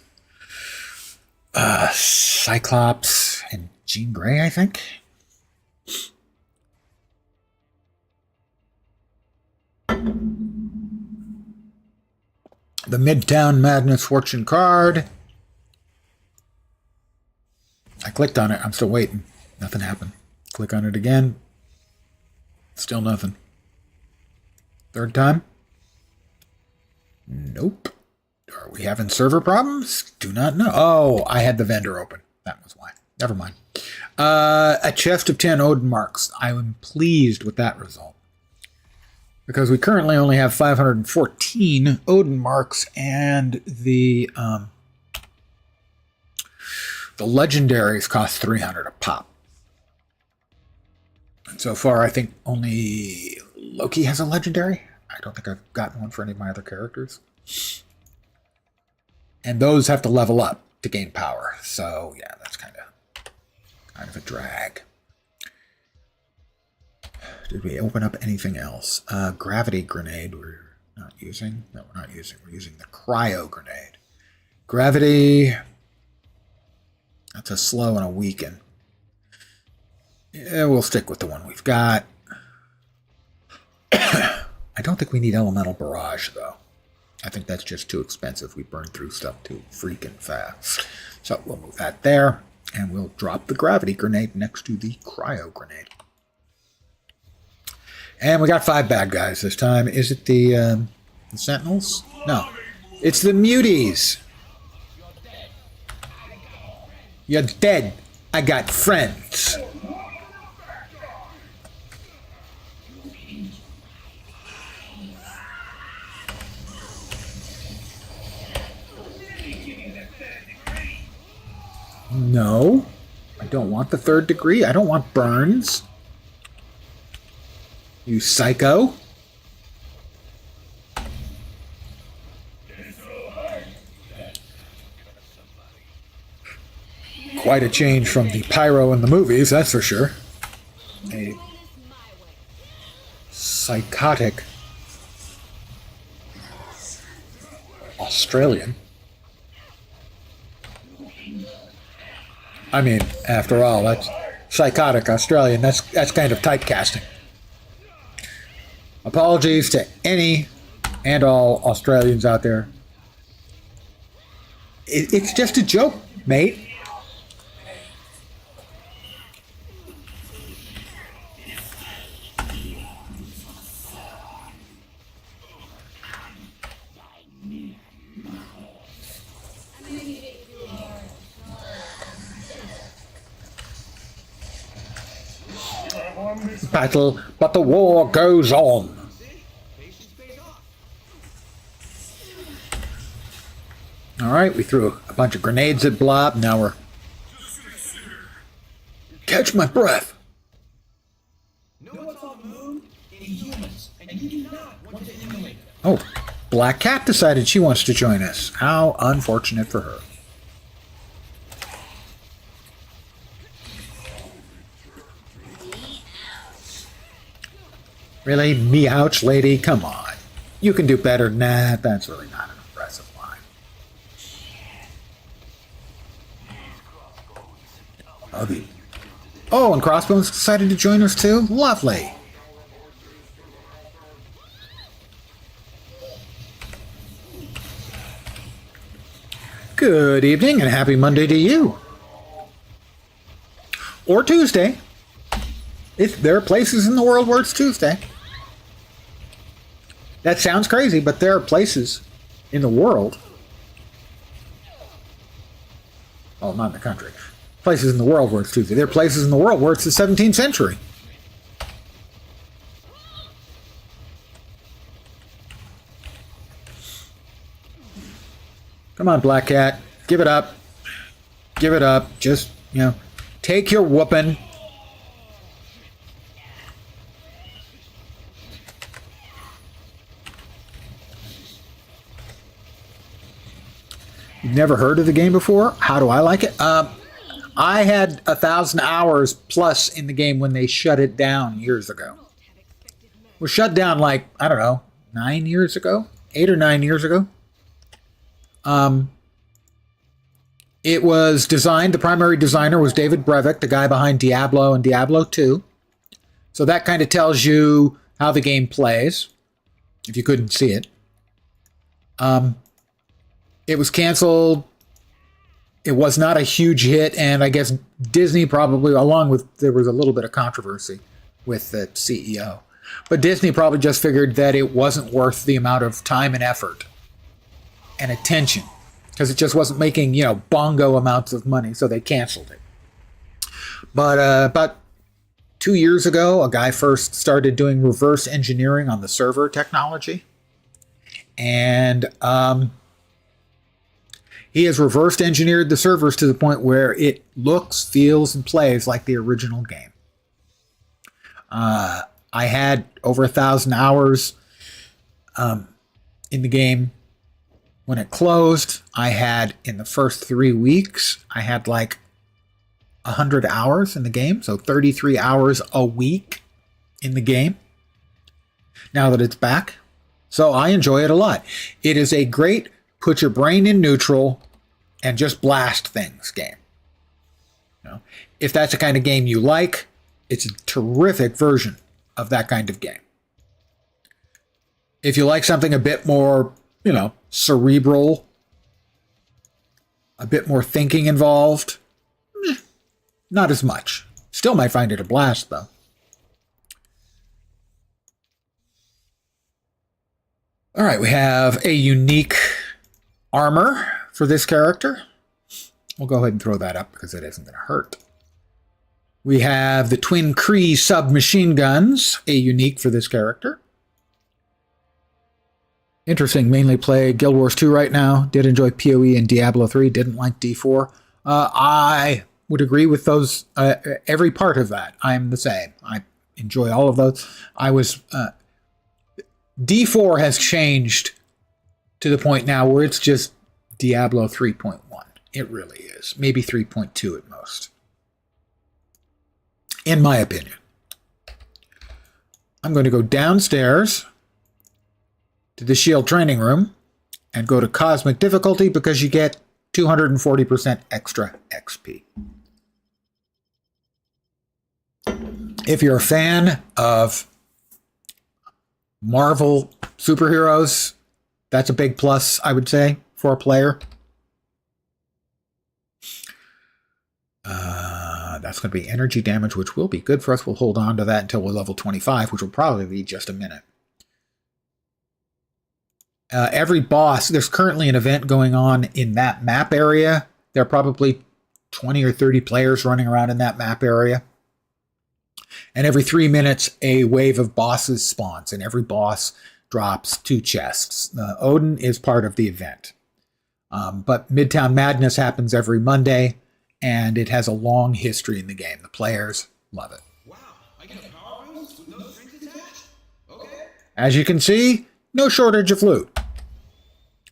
Cyclops and Jean Grey, I think. The Midtown Madness Fortune card. I clicked on it. I'm still waiting. Nothing happened. Click on it again. Still nothing. Third time. Nope. Are we having server problems? Do not know. Oh, I had the vendor open. That was why. Never mind. A chest of 10 Odin marks. I am pleased with that result. Because we currently only have 514 Odin marks, and the legendaries cost 300 a pop. And so far, I think only Loki has a legendary. I don't think I've gotten one for any of my other characters. And those have to level up to gain power. So yeah, that's kind of a drag. Did we open up anything else? Gravity grenade we're not using. No, we're not using. We're using the cryo grenade. Gravity. That's a slow and a weaken. Yeah, we'll stick with the one we've got. I don't think we need elemental barrage though. I think that's just too expensive. We burn through stuff too freaking fast. So we'll move that there, and we'll drop the gravity grenade next to the cryo grenade. And we got 5 bad guys this time. Is it the Sentinels? No. It's the Muties. You're dead. I got friends. No. I don't want the 3rd degree. I don't want burns. You psycho. Quite a change from the pyro in the movies, that's for sure. A psychotic Australian. I mean, after all, that's psychotic Australian. That's kind of typecasting. Apologies to any and all Australians out there. It's just a joke, mate. Battle, but the war goes on. Alright, we threw a bunch of grenades at Blob. Now we're... Catch my breath. Oh, Black Cat decided she wants to join us. How unfortunate for her. Really? Meouch, lady? Come on. You can do better than that. That's really not an impressive line. Ugly. Oh, and Crossbones decided to join us too? Lovely. Good evening and happy Monday to you. Or Tuesday. There are places in the world where it's Tuesday. That sounds crazy, but there are places in the world. Oh, not in the country. Places in the world where it's Tuesday. There are places in the world where it's the 17th century. Come on, Black Cat. Give it up. Give it up. Just, take your whooping. You've never heard of the game before? How do I like it? I had 1,000 hours plus in the game when they shut it down years ago. It was shut down like, I don't know, 9 years ago? 8 or 9 years ago. It was designed, the primary designer was David Brevik, the guy behind Diablo and Diablo 2. So that kind of tells you how the game plays, if you couldn't see it. It was canceled. It was not a huge hit, and I guess Disney probably, along with, there was a little bit of controversy with the CEO. But Disney probably just figured that it wasn't worth the amount of time and effort and attention, because it just wasn't making, bongo amounts of money, so they canceled it. But about 2 years ago, a guy first started doing reverse engineering on the server technology. And he has reverse engineered the servers to the point where it looks, feels, and plays like the original game. I had over 1,000 hours in the game when it closed. I had, in the first 3 weeks, I had like 100 hours in the game. So 33 hours a week in the game now that it's back. So I enjoy it a lot. It is a great put your brain in neutral and just blast things game. If that's the kind of game you like, it's a terrific version of that kind of game. If you like something a bit more, cerebral, a bit more thinking involved, not as much. Still might find it a blast, though. All right, we have a unique armor for this character. We'll go ahead and throw that up because it isn't going to hurt. We have the Twin Kree submachine guns, a unique for this character. Interesting, mainly play Guild Wars 2 right now. Did enjoy PoE and Diablo 3, didn't like D4. I would agree with those, every part of that. I'm the same. I enjoy all of those. D4 has changed to the point now where it's just Diablo 3.1. It really is. Maybe 3.2 at most. In my opinion. I'm going to go downstairs to the Shield training room and go to Cosmic Difficulty because you get 240% extra XP. If you're a fan of Marvel superheroes, that's a big plus, I would say, for a player. That's going to be energy damage, which will be good for us. We'll hold on to that until we're level 25, which will probably be just a minute. Every boss, there's currently an event going on in that map area. There are probably 20 or 30 players running around in that map area. And every 3 minutes, a wave of bosses spawns, and every boss drops 2 chests. Odin is part of the event. But Midtown Madness happens every Monday, and it has a long history in the game. The players love it. Wow, I get a power boost with no strings attached? Okay. As you can see, no shortage of loot,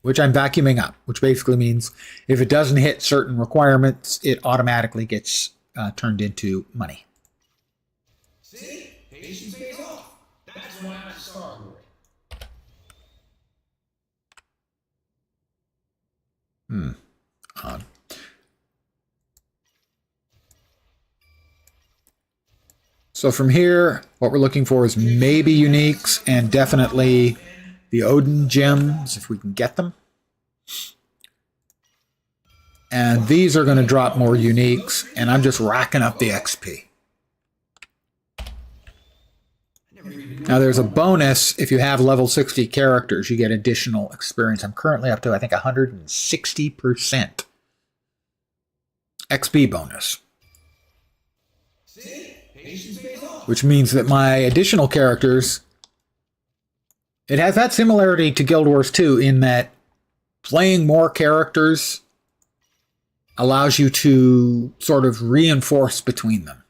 which I'm vacuuming up, which basically means if it doesn't hit certain requirements, it automatically gets turned into money. See? Patience pays off. That's why I start with it. Odd. So from here, what we're looking for is maybe uniques and definitely the Odin gems, if we can get them. And these are going to drop more uniques, and I'm just racking up the XP. Now there's a bonus if you have level 60 characters, you get additional experience. I'm currently up to, I think, 160% XP bonus. Which means that my additional characters, it has that similarity to Guild Wars 2 in that playing more characters allows you to sort of reinforce between them.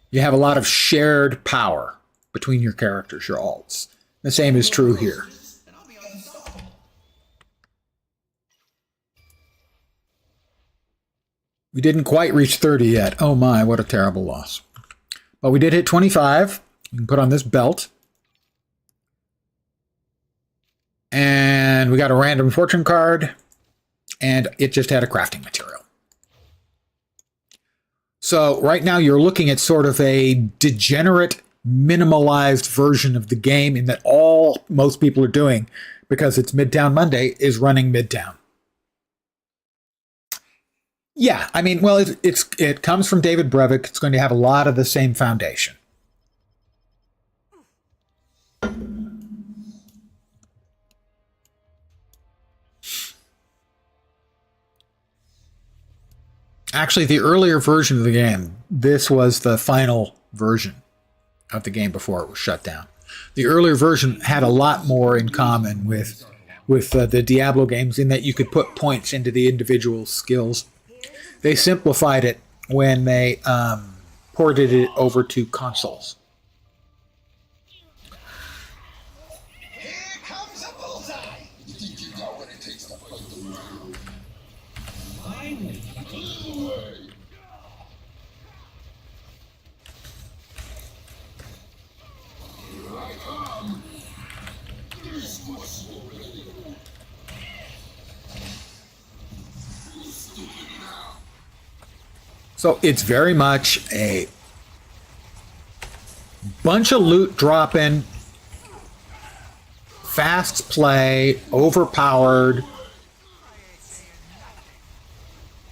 You have a lot of shared power between your characters, your alts. The same is true here. And I'll be unstoppable. We didn't quite reach 30 yet. Oh my, what a terrible loss. But we did hit 25. We can put on this belt. And we got a random fortune card. And it just had a crafting material. So right now you're looking at sort of a degenerate, minimalized version of the game in that all most people are doing, because it's Midtown Monday, is running Midtown. Yeah, I mean, well, it comes from David Brevik. It's going to have a lot of the same foundation. Actually, the earlier version of the game, this was the final version of the game before it was shut down. The earlier version had a lot more in common with the Diablo games in that you could put points into the individual skills. They simplified it when they ported it over to consoles. Here comes a bullseye. You got what it takes to fight the world. Finally. Here I come. This was already. So it's very much a bunch of loot dropping, fast play, overpowered.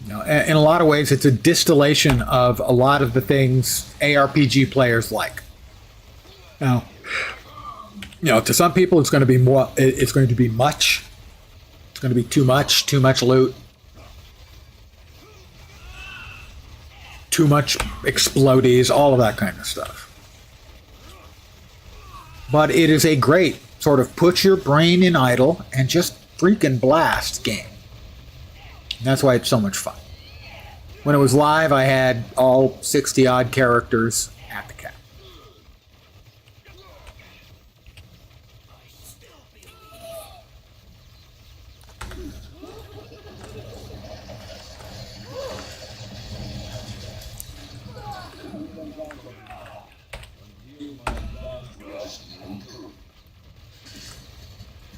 You know, in a lot of ways, it's a distillation of a lot of the things ARPG players like. Now, you know, to some people, it's going to be more. It's going to be much. It's going to be too much loot. Too much explodies, all of that kind of stuff. But it is a great sort of put your brain in idle and just freaking blast game. And that's why it's so much fun. When it was live, I had all 60 odd characters at the cap.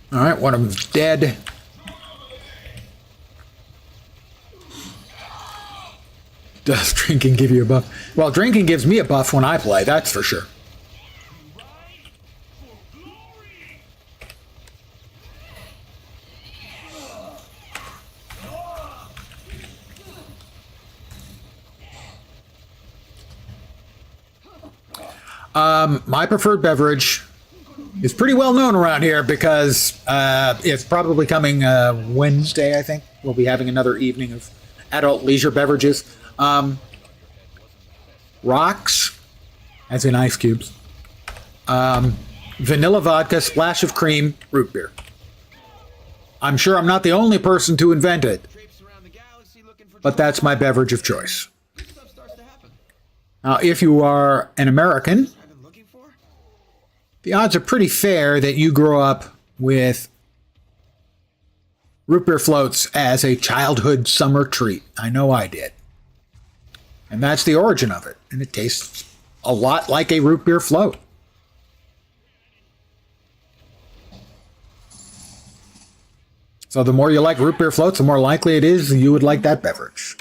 All right, one of them's dead. Does drinking give you a buff? Well, drinking gives me a buff when I play, that's for sure. My preferred beverage is pretty well known around here because it's probably coming Wednesday, I think. We'll be having another evening of adult leisure beverages. Rocks, as in ice cubes. Vanilla vodka, splash of cream, root beer. I'm sure I'm not the only person to invent it, but that's my beverage of choice. Now, if you are an American, the odds are pretty fair that you grow up with root beer floats as a childhood summer treat. I know I did. And that's the origin of it. And it tastes a lot like a root beer float. So the more you like root beer floats, the more likely it is you would like that beverage.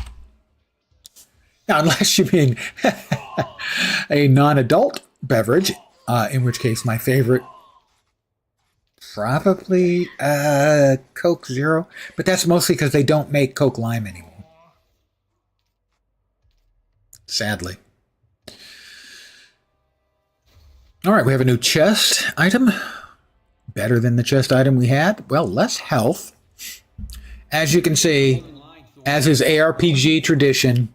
Now, unless you mean a non-adult beverage, in which case my favorite, probably Coke Zero. But that's mostly because they don't make Coke Lime anymore. Sadly. All right, we have a new chest item. Better than the chest item we had. Well, less health. As you can see, as is ARPG tradition,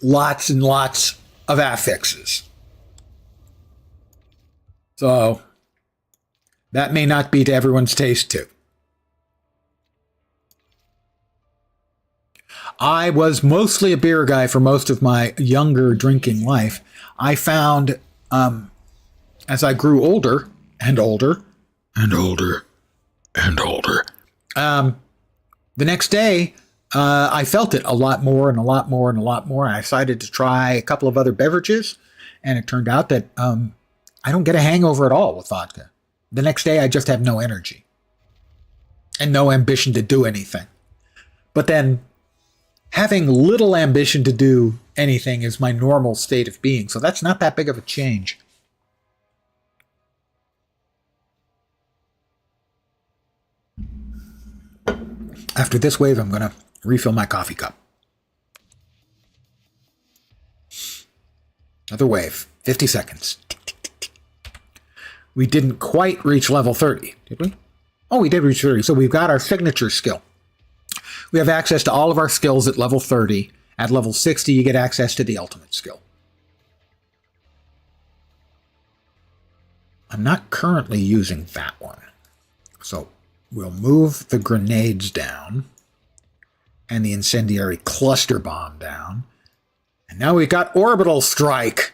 lots and lots of affixes. So, that may not be to everyone's taste, too. I was mostly a beer guy for most of my younger drinking life. I found as I grew older and older and older and older, the next day I felt it a lot more and a lot more and a lot more. I decided to try a couple of other beverages, and it turned out that I don't get a hangover at all with vodka. The next day I just have no energy and no ambition to do anything. But then having little ambition to do anything is my normal state of being, so that's not that big of a change. After this wave, I'm going to refill my coffee cup. Another wave, 50 seconds. We didn't quite reach level 30, did we? Oh, we did reach 30, so we've got our signature skill. We have access to all of our skills at level 30. At level 60, you get access to the ultimate skill. I'm not currently using that one. So we'll move the grenades down and the incendiary cluster bomb down. And now we've got orbital strike.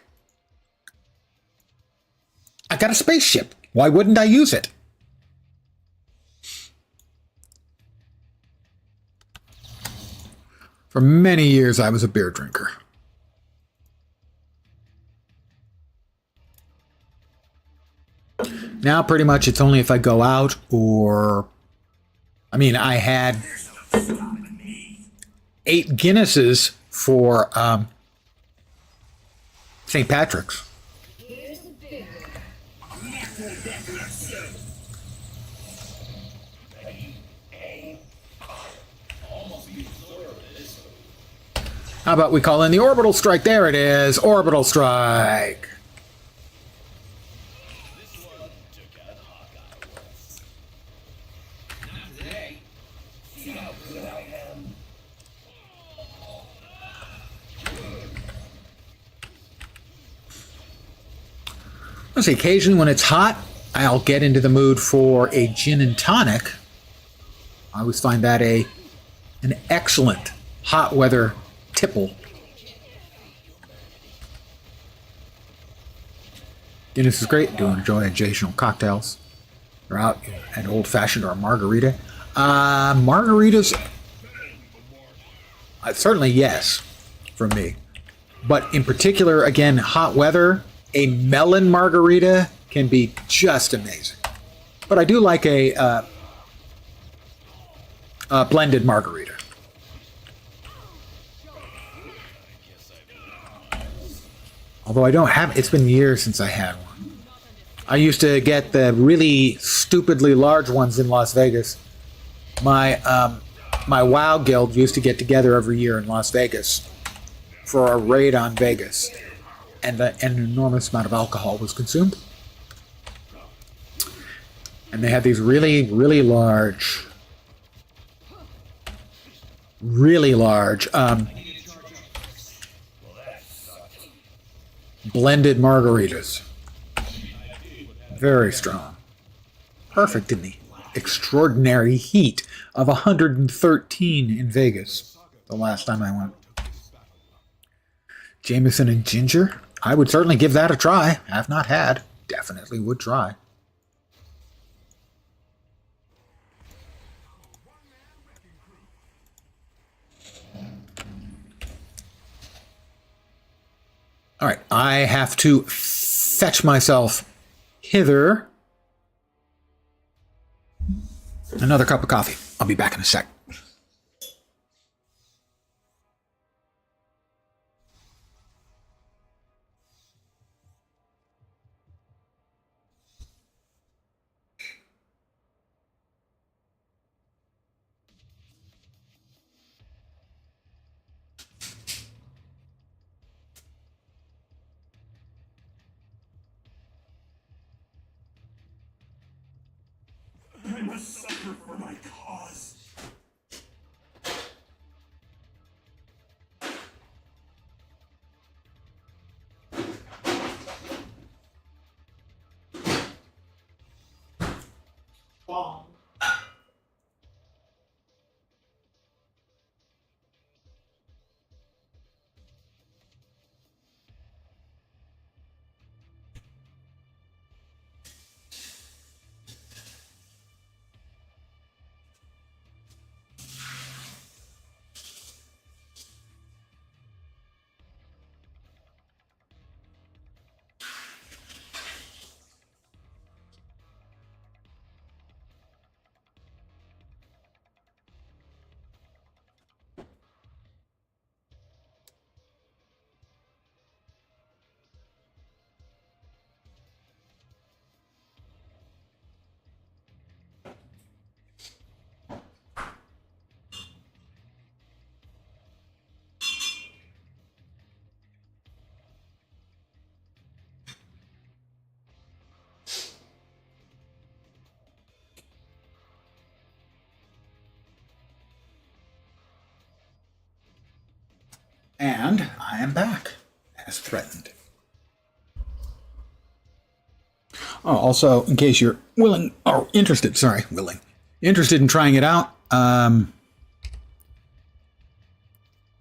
I got a spaceship. Why wouldn't I use it? For many years, I was a beer drinker. Now, pretty much, it's only if I go out or... I mean, I had 8 Guinnesses for St. Patrick's. How about we call in the orbital strike? There it is. Orbital strike. On the occasion when it's hot, I'll get into the mood for a gin and tonic. I always find that an excellent hot weather tipple. Guinness is great. Do enjoy occasional cocktails. Or out at old fashioned or a margarita. Margaritas, certainly yes, for me. But in particular, again, hot weather, a melon margarita can be just amazing. But I do like a blended margarita. Although I don't have, it's been years since I had one. I used to get the really stupidly large ones in Las Vegas. My WoW guild used to get together every year in Las Vegas for a raid on Vegas, and an enormous amount of alcohol was consumed. And they had these really, really large blended margaritas. Very strong. Perfect in the extraordinary heat of 113 in Vegas the last time I went. Jameson and ginger? I would certainly give that a try. Have not had. Definitely would try. All right, I have to fetch myself hither another cup of coffee. I'll be back in a sec. I must suffer for my cause. And I am back, as threatened. Oh, also, in case you're interested in trying it out,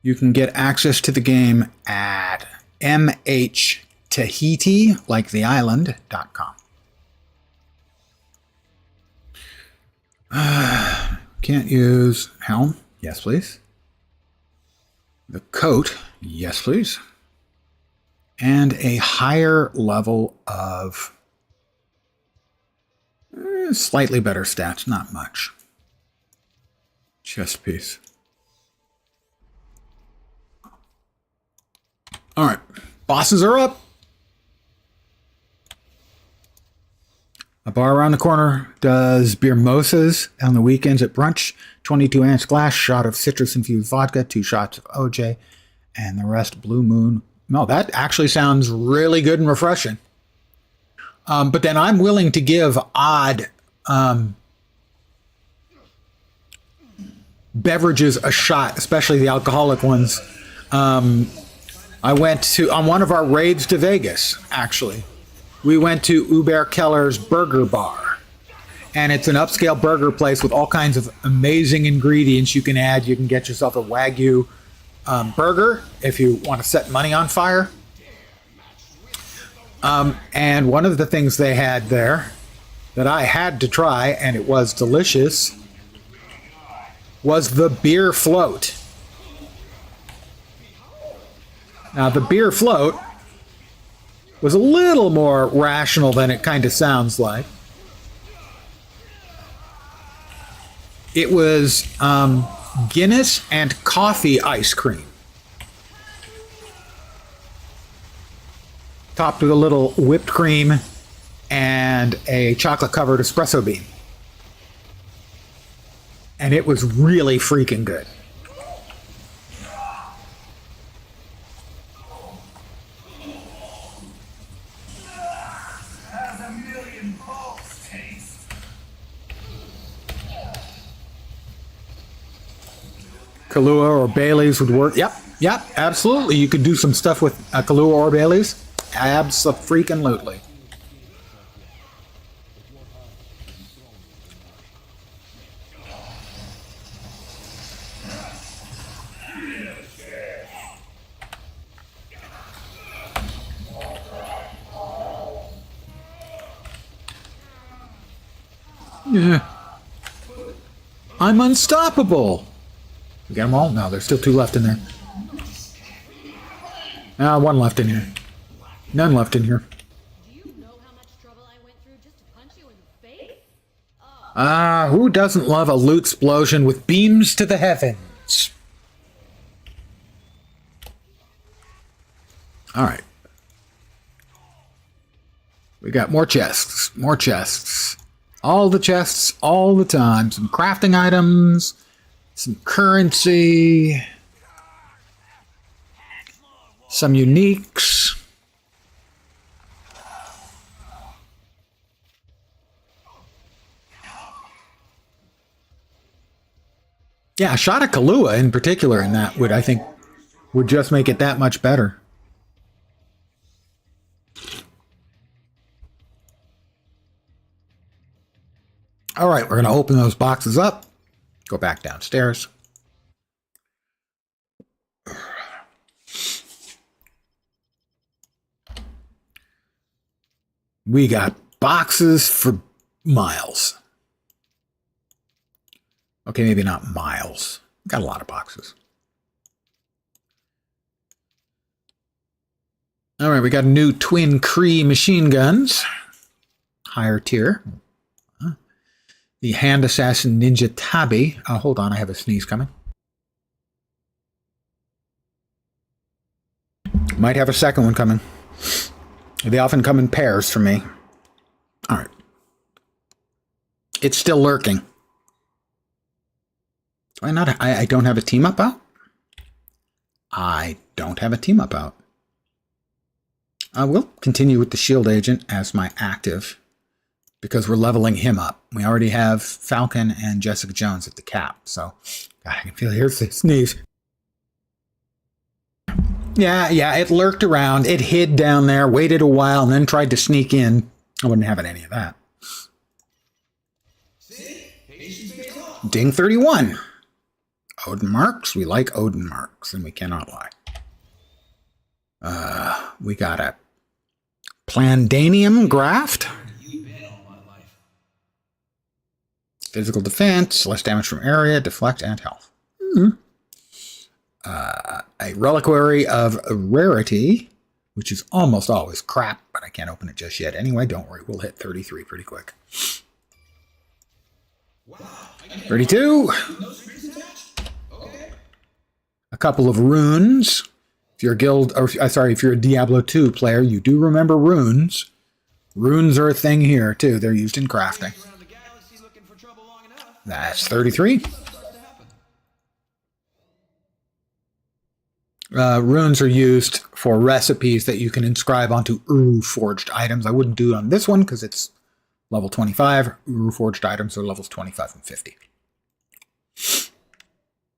you can get access to the game at mhtahiti, like the island.com. Can't use helm. Yes, please. The coat. Yes, please. And a higher level of slightly better stats, not much. Chest piece. All right, bosses are up. A bar around the corner does beer mimosas on the weekends at brunch. 22-ounce glass, shot of citrus-infused vodka, 2 shots of OJ, and the rest Blue Moon. No, that actually sounds really good and refreshing. But then I'm willing to give odd beverages a shot, especially the alcoholic ones. I went on one of our raids to Vegas, actually. We went to Hubert Keller's Burger Bar. And it's an upscale burger place with all kinds of amazing ingredients you can add. You can get yourself a Wagyu burger if you want to set money on fire. And one of the things they had there that I had to try, and it was delicious, was the beer float. Now, the beer float was a little more rational than it kind of sounds like. It was Guinness and coffee ice cream, topped with a little whipped cream and a chocolate-covered espresso bean. And it was really freaking good. Kahlua or Bailey's would work. Yep, absolutely. You could do some stuff with Kahlua or Bailey's. Abso-freaking-lutely. Yeah. I'm unstoppable. We got them all? No, there's still 2 left in there. 1 left in here. None left in here. Do you know how much trouble I went through just to punch you in the face? Who doesn't love a loot explosion with beams to the heavens? All right. We got more chests. More chests. All the chests, all the time. Some crafting items. Some currency. Some uniques. Yeah, a shot of Kahlua in particular in that would, I think, would just make it that much better. All right, we're going to open those boxes up. Go back downstairs. We got boxes for miles. Okay, maybe not miles. Got a lot of boxes. All right, we got new twin Cree machine guns. Higher tier. The Hand Assassin Ninja Tabi. Hold on, I have a sneeze coming. Might have a second one coming. They often come in pairs for me. All right. It's still lurking. Why not? I don't have a team up out? I don't have a team up out. I will continue with the Shield Agent as my active because we're leveling him up. We already have Falcon and Jessica Jones at the cap. So, God, I can feel, here's the sneeze. Yeah, it lurked around. It hid down there, waited a while, and then tried to sneak in. I wouldn't have any of that. Ding 31. Odin marks. We like Odin marks, and we cannot lie. We got a Plandanium graft. Physical defense, less damage from area, deflect, and health. A reliquary of rarity, which is almost always crap, but I can't open it just yet. Anyway, don't worry, we'll hit 33 pretty quick. 32. A couple of runes. If you're a guild, or sorry, if you're a Diablo 2 player, you do remember runes. Runes are a thing here too. They're used in crafting. That's 33. Runes are used for recipes that you can inscribe onto Uru-forged items. I wouldn't do it on this one because it's level 25. Uru-forged items are levels 25 and 50.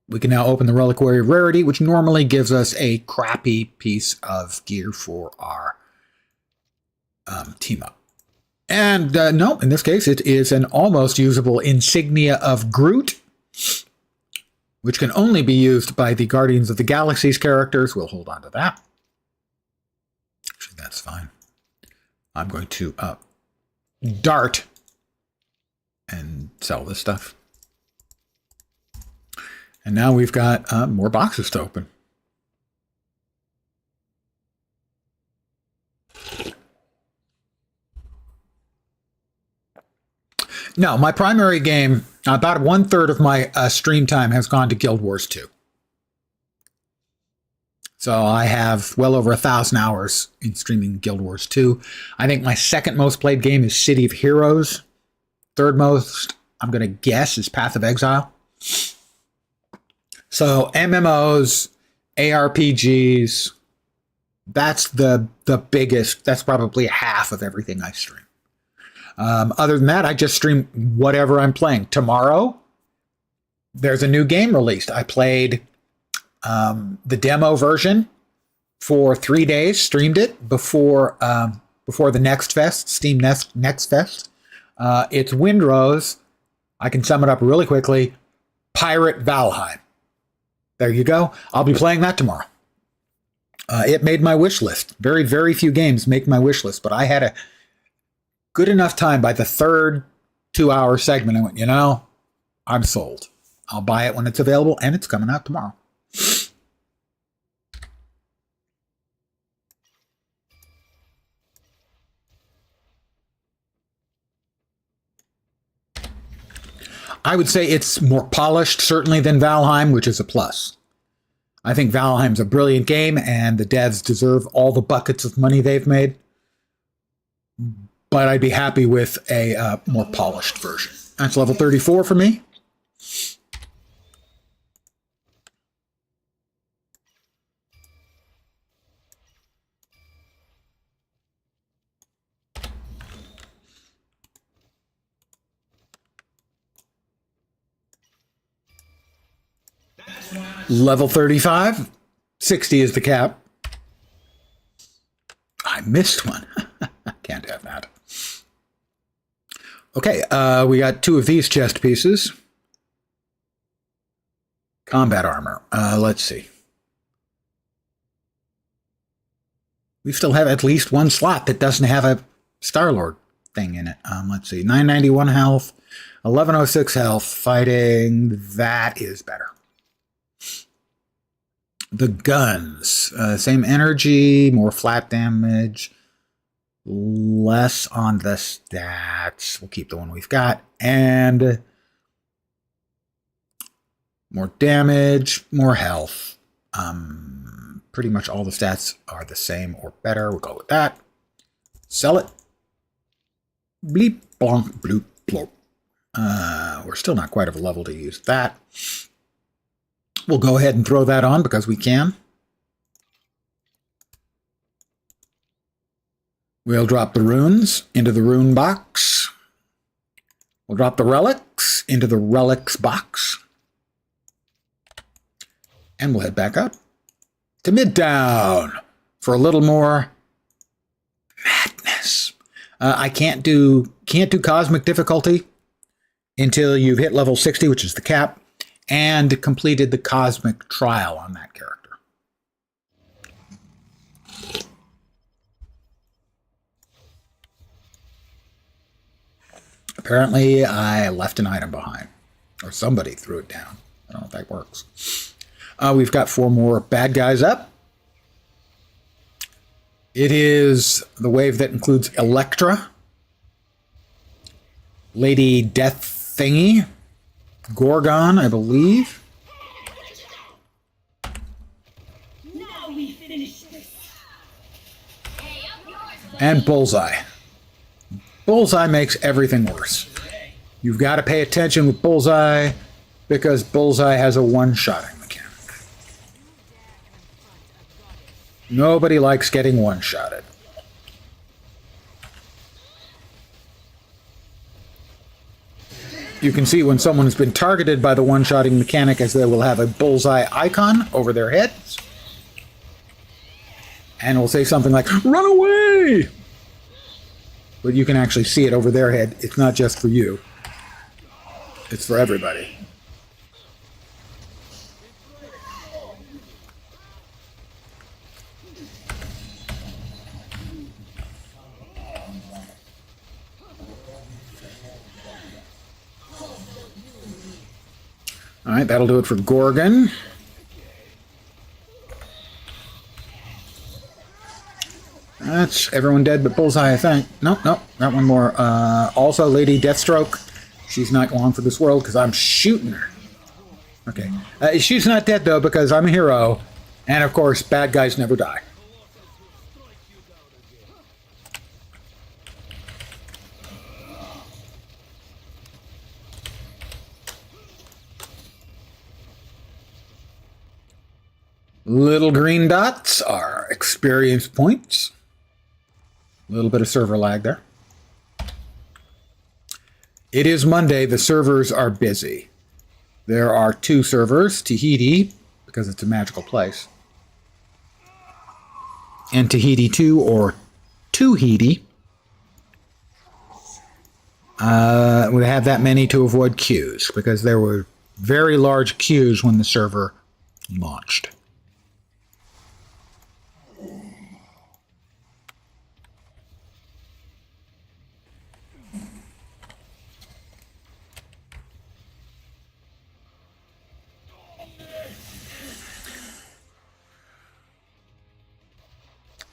We can now open the Reliquary of Rarity, which normally gives us a crappy piece of gear for our team up. And no, in this case, it is an almost usable Insignia of Groot, which can only be used by the Guardians of the Galaxy's characters. We'll hold on to that. Actually, that's fine. I'm going to dart and sell this stuff. And now we've got more boxes to open. No, my primary game, about 1/3 of my stream time has gone to Guild Wars 2. So I have well over 1,000 hours in streaming Guild Wars 2. I think my second most played game is City of Heroes. Third most, I'm going to guess, is Path of Exile. So MMOs, ARPGs, that's the biggest, that's probably half of everything I stream. Other than that, I just stream whatever I'm playing. Tomorrow, there's a new game released. I played the demo version for 3 days, streamed it before the Next Fest, Steam Next Fest. It's Windrose. I can sum it up really quickly. Pirate Valheim. There you go. I'll be playing that tomorrow. It made my wish list. Very, very few games make my wish list, but I had a good enough time by the third 2-hour segment. I went, I'm sold. I'll buy it when it's available, and it's coming out tomorrow. I would say it's more polished, certainly, than Valheim, which is a plus. I think Valheim's a brilliant game, and the devs deserve all the buckets of money they've made. But I'd be happy with a more polished version. That's level 34 for me. Level 35. 60 is the cap. I missed one. Can't have that. Okay, we got 2 of these chest pieces. Combat armor. Let's see. We still have at least one slot that doesn't have a Star-Lord thing in it. Let's see. 991 health, 1106 health. Fighting. That is better. The guns. Same energy, more flat damage. Less on the stats. We'll keep the one we've got. And more damage, more health. Pretty much all the stats are the same or better. We'll go with that. Sell it. Bleep, blonk, bloop, blop. We're still not quite of a level to use that. We'll go ahead and throw that on because we can. We'll drop the runes into the rune box. We'll drop the relics into the relics box. And we'll head back up. to Midtown for a little more madness. I can't do cosmic difficulty until you've hit level 60, which is the cap, and completed the cosmic trial on that character. Apparently, I left an item behind, or somebody threw it down. I don't know if that works. We've got 4 more bad guys up. It is the wave that includes Elektra, Lady Death Thingy, Gorgon, I believe, Now we finish this. and Bullseye. Bullseye makes everything worse. You've got to pay attention with Bullseye because Bullseye has a one-shotting mechanic. Nobody likes getting one-shotted. You can see when someone has been targeted by the one-shotting mechanic as they will have a bullseye icon over their heads. And will say something like, "Run away!" But you can actually see it over their head. It's not just for you. It's for everybody. All right, that'll do it for Gorgon. That's everyone dead but Bullseye, I think. Nope, got one more. Also, Lady Deathstroke. She's not long for this world because I'm shooting her. Okay. She's not dead, though, because I'm a hero. And, of course, bad guys never die. Little green dots are experience points. A little bit of server lag there. It is Monday. The servers are busy. There are 2 servers, Tahiti, because it's a magical place, and Tahiti 2 or Tuhiti. We have that many to avoid queues because there were very large queues when the server launched.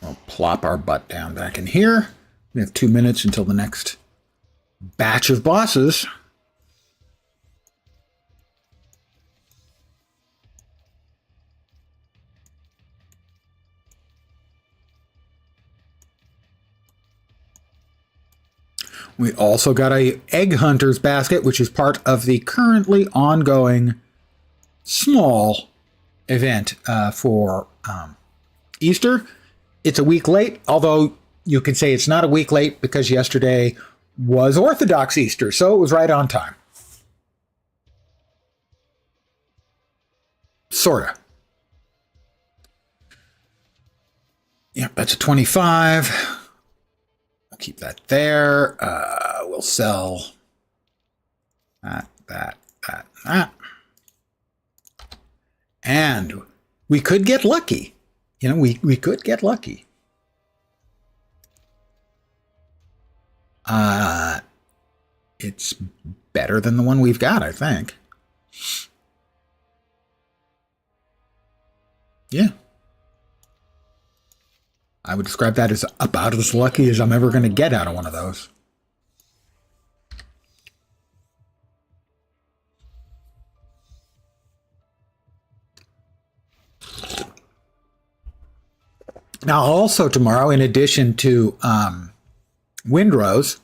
We'll plop our butt down back in here. We have 2 minutes until the next batch of bosses. We also got a Egg Hunter's basket, which is part of the currently ongoing small event for Easter. It's a week late, although you could say it's not a week late because yesterday was Orthodox Easter, so it was right on time. Sorta. Yep, that's a 25. I'll keep that there. We'll sell that. And we could get lucky. You know, we could get lucky. It's better than the one we've got, I think. Yeah. I would describe that as about as lucky as I'm ever going to get out of one of those. Now, also tomorrow, in addition to Windrose,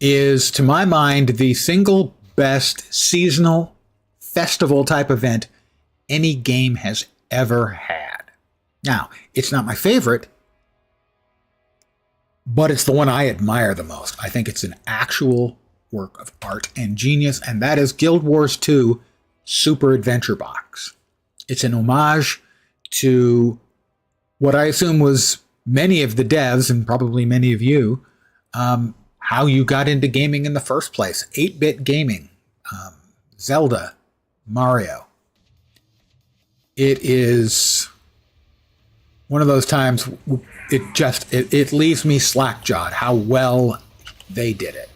is, to my mind, the single best seasonal festival type event any game has ever had. Now, it's not my favorite, but it's the one I admire the most. I think it's an actual work of art and genius, and that is Guild Wars 2 Super Adventure Box. It's an homage to what I assume was many of the devs and probably many of you, how you got into gaming in the first place. 8-bit gaming, Zelda, Mario. It is one of those times it leaves me slack-jawed how well they did it.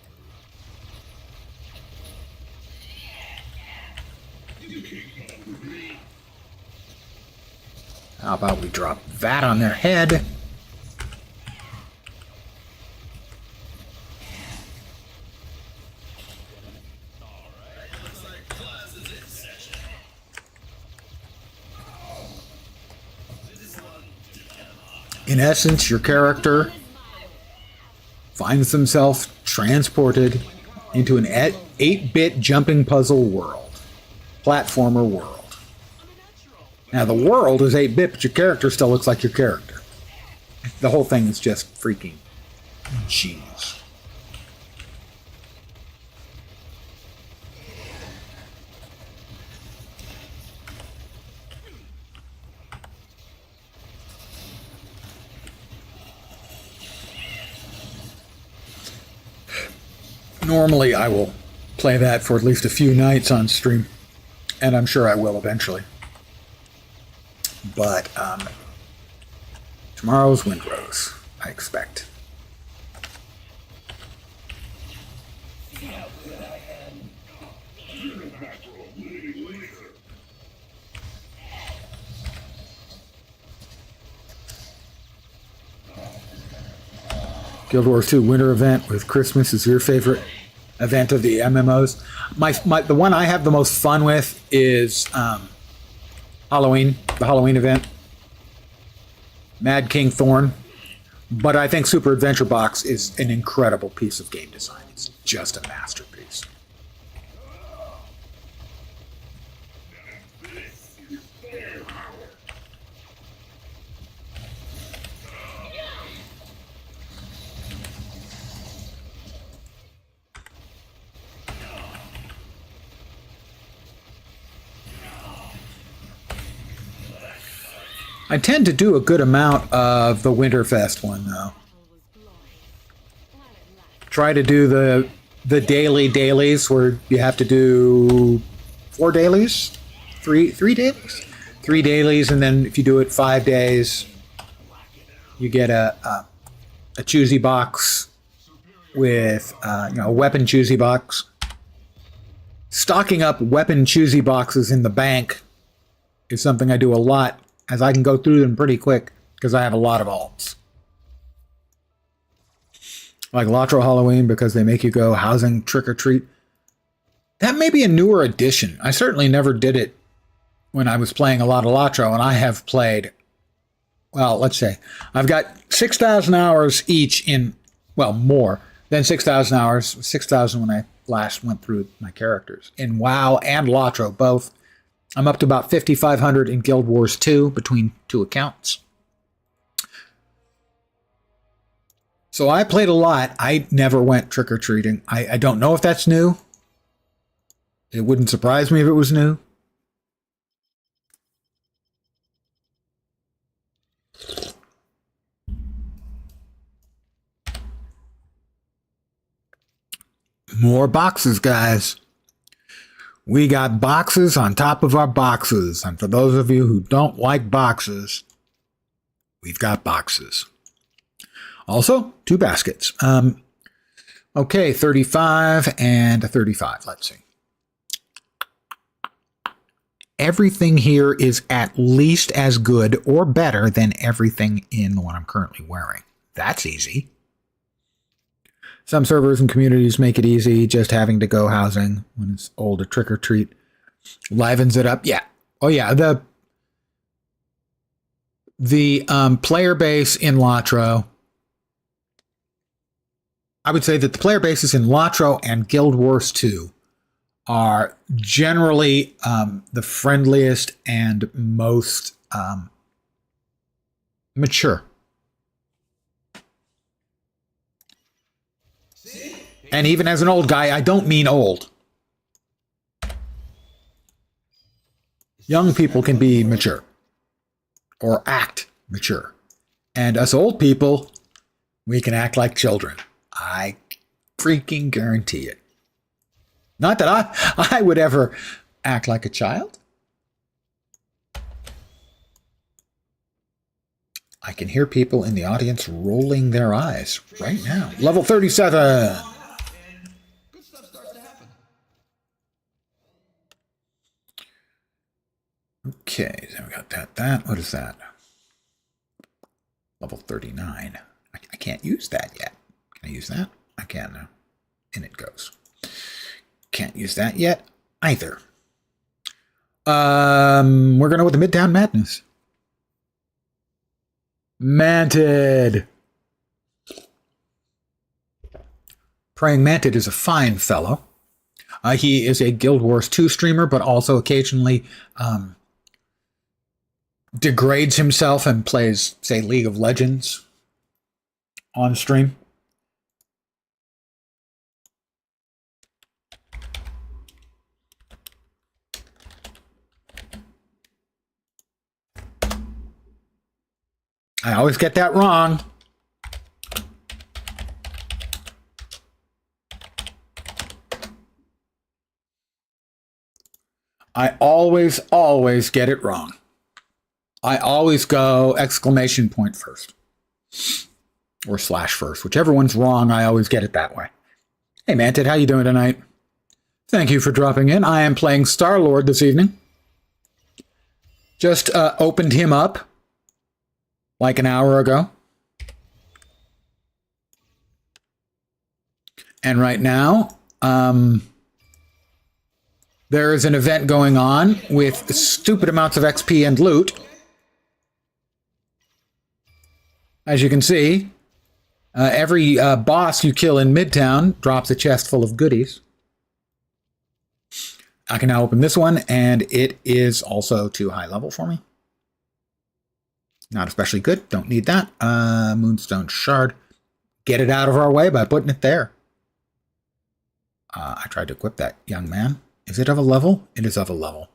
How about we drop that on their head? In essence, your character finds himself transported into an 8-bit jumping puzzle world, platformer world. Now, the world is 8-bit, but your character still looks like your character. The whole thing is just freaking genius. Normally, I will play that for at least a few nights on stream, and I'm sure I will eventually. But tomorrow's Windrose, I expect. Guild Wars 2 winter event with Christmas is your favorite event of the MMOs. The one I have the most fun with is Halloween, the Halloween event. Mad King Thorn. But I think Super Adventure Box is an incredible piece of game design. It's just a masterpiece. I tend to do a good amount of the Winterfest one, though. Try to do the dailies where you have to do 4 dailies, three dailies, 3 dailies, and then if you do it 5 days, you get a choosy box with a weapon choosy box. Stocking up weapon choosy boxes in the bank is something I do a lot, as I can go through them pretty quick because I have a lot of alts. Like Latro Halloween, because they make you go housing trick or treat. That may be a newer addition. I certainly never did it when I was playing a lot of Latro, and I have played, well, let's say, I've got 6,000 hours each in, well, more than 6,000 hours, 6,000 when I last went through my characters. In WoW and Latro, both. I'm up to about 5,500 in Guild Wars 2 between 2 accounts. So I played a lot. I never went trick-or-treating. I don't know if that's new. It wouldn't surprise me if it was new. More boxes, guys. We got boxes on top of our boxes. And for those of you who don't like boxes, we've got boxes. Also, 2 baskets. Okay, 35 and a 35. Let's see. Everything here is at least as good or better than everything in the one I'm currently wearing. That's easy. Some servers and communities make it easy, just having to go housing when it's old to trick or treat. Livens it up. Yeah. Oh yeah. The player base in Latro, I would say that the player bases in Latro and Guild Wars 2 are generally the friendliest and most mature. And even as an old guy, I don't mean old. Young people can be mature. or act mature. And us old people, we can act like children. I freaking guarantee it. Not that I would ever act like a child. I can hear people in the audience rolling their eyes right now. Level 37. And good stuff starts to happen. Okay, so we got that. What is that? Level 39. I can't use that yet. Can I use that? I can now. In it goes. Can't use that yet either. We're going to go with the Midtown Madness. Mantid. Praying Mantid is a fine fellow. He is a Guild Wars 2 streamer, but also occasionally degrades himself and plays, say, League of Legends on stream. I always get that wrong. I always get it wrong. I always go exclamation point first. Or slash first. Whichever one's wrong, I always get it that way. Hey, Mantid, how you doing tonight? Thank you for dropping in. I am playing Star-Lord this evening. Just opened him up like an hour ago. And right now, there is an event going on with stupid amounts of XP and loot. As you can see, every boss you kill in Midtown drops a chest full of goodies. I can now open this one, and it is also too high level for me. Not especially good. Don't need that. Moonstone Shard. Get it out of our way by putting it there. I tried to equip that young man. Is it of a level? It is of a level.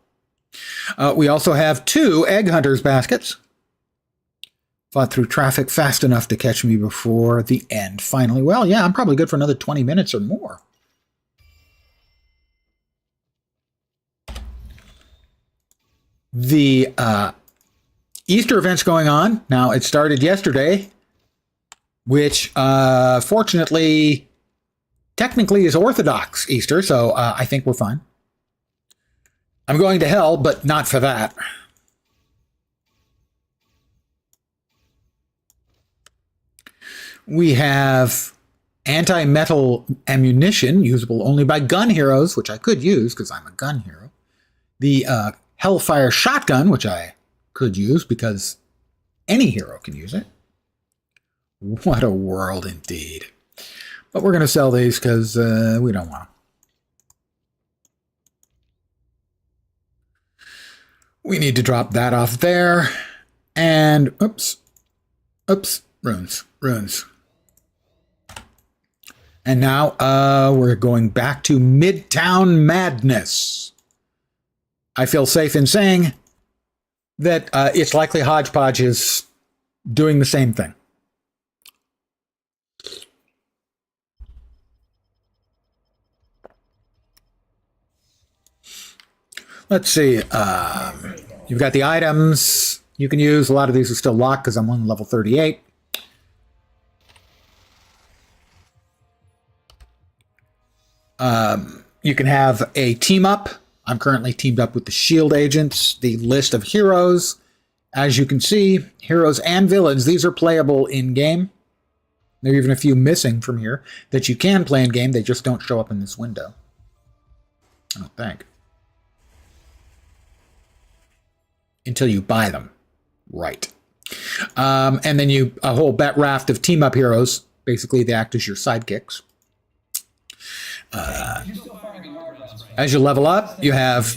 We also have 2 Egg Hunters baskets. Fought through traffic fast enough to catch me before the end, finally. Well, yeah, I'm probably good for another 20 minutes or more. The Easter event's going on. Now, it started yesterday, which, fortunately, technically is Orthodox Easter, so I think we're fine. I'm going to hell, but not for that. We have anti-metal ammunition, usable only by gun heroes, which I could use because I'm a gun hero. The Hellfire shotgun, which I could use because any hero can use it. What a world indeed. But we're going to sell these because we don't want them. We need to drop that off there. And, oops, runes. And now we're going back to Midtown Madness. I feel safe in saying that it's likely Hodgepodge is doing the same thing. Let's see. You've got the items you can use. A lot of these are still locked because I'm on level 38. You can have a team up. I'm currently teamed up with the Shield agents. The list of heroes, as you can see, heroes and villains, these are playable in-game. There are even a few missing from here that you can play in-game. They just don't show up in this window, I don't think. Until you buy them. Right. And then a whole raft of team-up heroes. Basically, they act as your sidekicks. As you level up, you have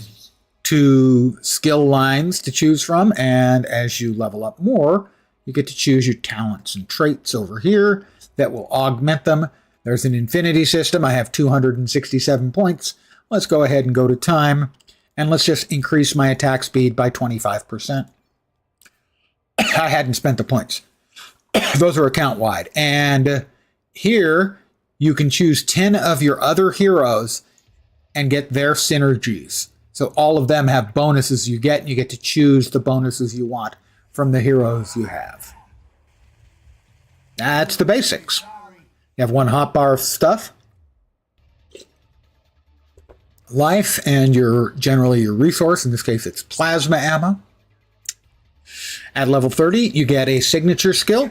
2 skill lines to choose from, and as you level up more, you get to choose your talents and traits over here that will augment them. There's an infinity system. I have 267 points. Let's go ahead and go to time, and let's just increase my attack speed by 25%. I hadn't spent the points. Those are account-wide. And here, you can choose 10 of your other heroes and get their synergies. So all of them have bonuses you get, and you get to choose the bonuses you want from the heroes you have. That's the basics. You have one hotbar of stuff, life, and generally your resource. In this case, it's plasma ammo. At level 30, you get a signature skill,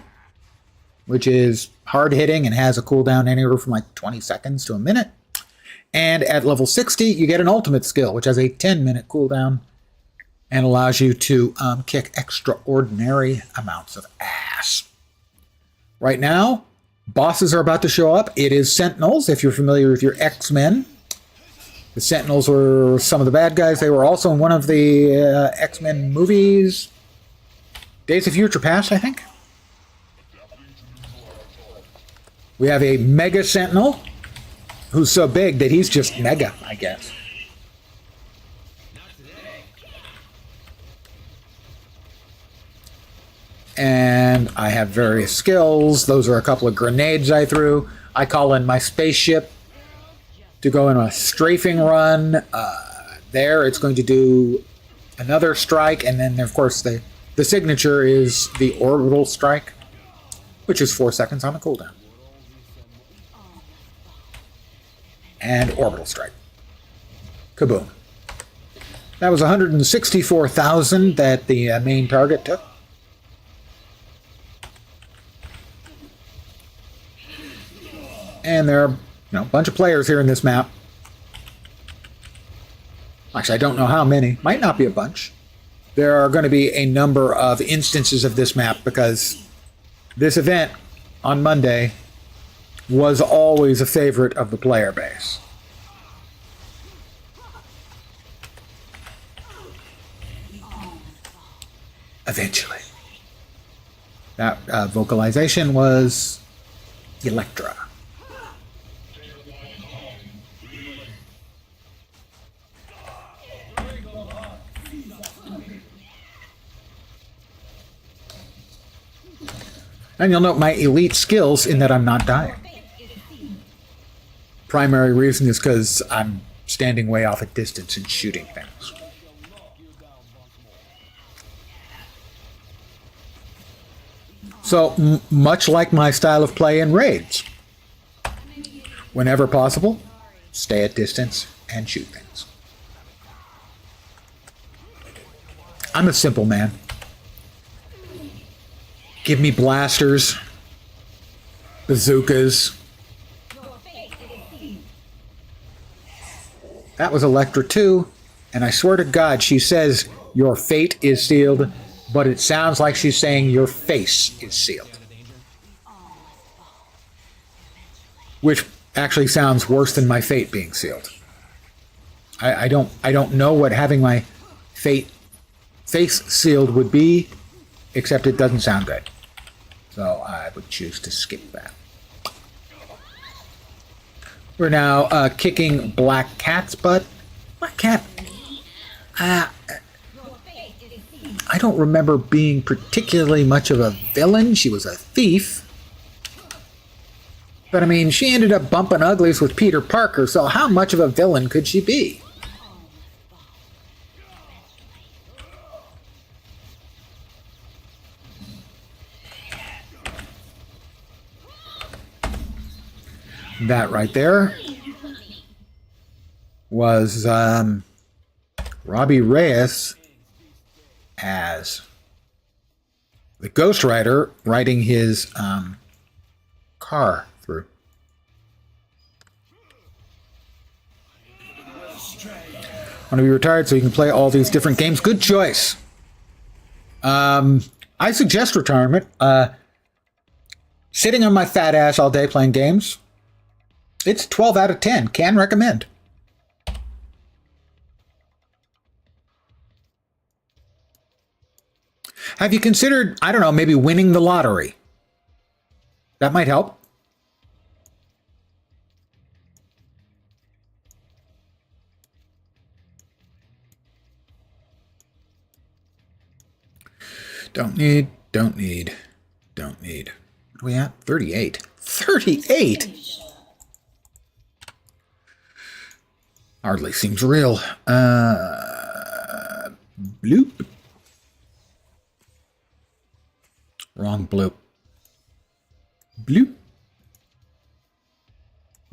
which is hard-hitting and has a cooldown anywhere from like 20 seconds to a minute. And at level 60, you get an ultimate skill, which has a 10-minute cooldown and allows you to kick extraordinary amounts of ass. Right now, bosses are about to show up. It is Sentinels, if you're familiar with your X-Men. The Sentinels were some of the bad guys. They were also in one of the X-Men movies. Days of Future Past, I think. We have a Mega Sentinel, who's so big that he's just mega, I guess. And I have various skills. Those are a couple of grenades I threw. I call in my spaceship to go in a strafing run. There, it's going to do another strike, and then, of course, the signature is the orbital strike, which is 4 seconds on the cooldown. And orbital strike. Kaboom. That was 164,000 that the main target took. And there are a bunch of players here in this map. Actually, I don't know how many. Might not be a bunch. There are going to be a number of instances of this map because this event on Monday was always a favorite of the player base. Eventually. That vocalization was Electra. And you'll note my elite skills in that I'm not dying. Primary reason is because I'm standing way off at distance and shooting things. So, much like my style of play in raids, whenever possible, stay at distance and shoot things. I'm a simple man. Give me blasters, bazookas. That was Electra 2, and I swear to God, she says your fate is sealed, but it sounds like she's saying your face is sealed. Which actually sounds worse than my fate being sealed. I don't know what having my face sealed would be, except it doesn't sound good. So I would choose to skip that. We're now kicking Black Cat's butt. Black Cat, I don't remember being particularly much of a villain. She was a thief. But I mean, she ended up bumping uglies with Peter Parker, so how much of a villain could she be? That right there was Robbie Reyes as the Ghost Rider riding his car through. Want to be retired so you can play all these different games? Good choice. I suggest retirement. Sitting on my fat ass all day playing games. It's 12 out of 10. Can recommend. Have you considered, I don't know, maybe winning the lottery? That might help. Don't need Don't need. Don't need. What are we at? 38. 38? Hardly seems real. Bloop. Wrong bloop. Bloop.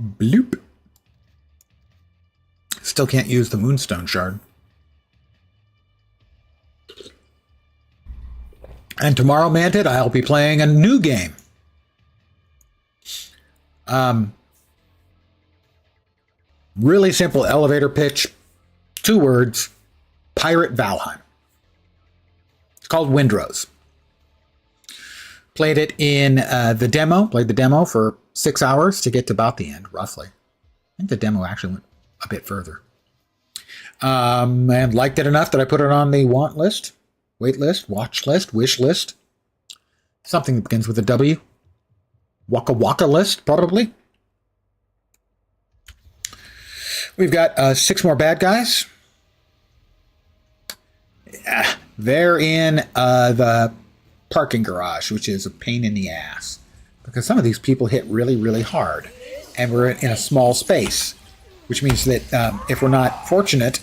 Bloop. Still can't use the Moonstone Shard. And tomorrow, Manted, I'll be playing a new game. Really simple elevator pitch. 2 words. Pirate Valheim. It's called Windrose. Played it in the demo. Played the demo for 6 hours to get to about the end, roughly. I think the demo actually went a bit further. And liked it enough that I put it on the want list, wait list, watch list, wish list. Something that begins with a W. Waka Waka list, probably. We've got 6 more bad guys. They're in the parking garage, which is a pain in the ass. Because some of these people hit really, really hard. And we're in a small space. Which means that if we're not fortunate,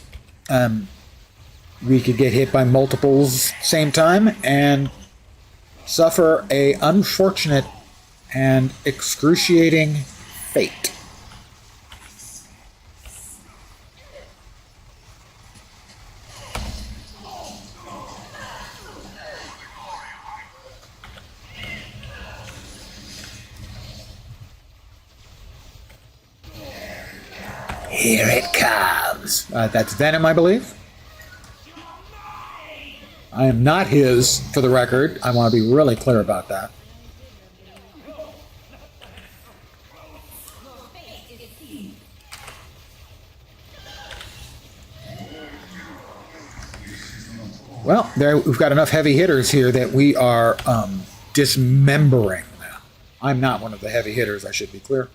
we could get hit by multiples same time and suffer a unfortunate and excruciating fate. Here it comes. That's Venom, I believe. I am not his, for the record. I want to be really clear about that. Well, we've got enough heavy hitters here that we are dismembering them. I'm not one of the heavy hitters, I should be clear.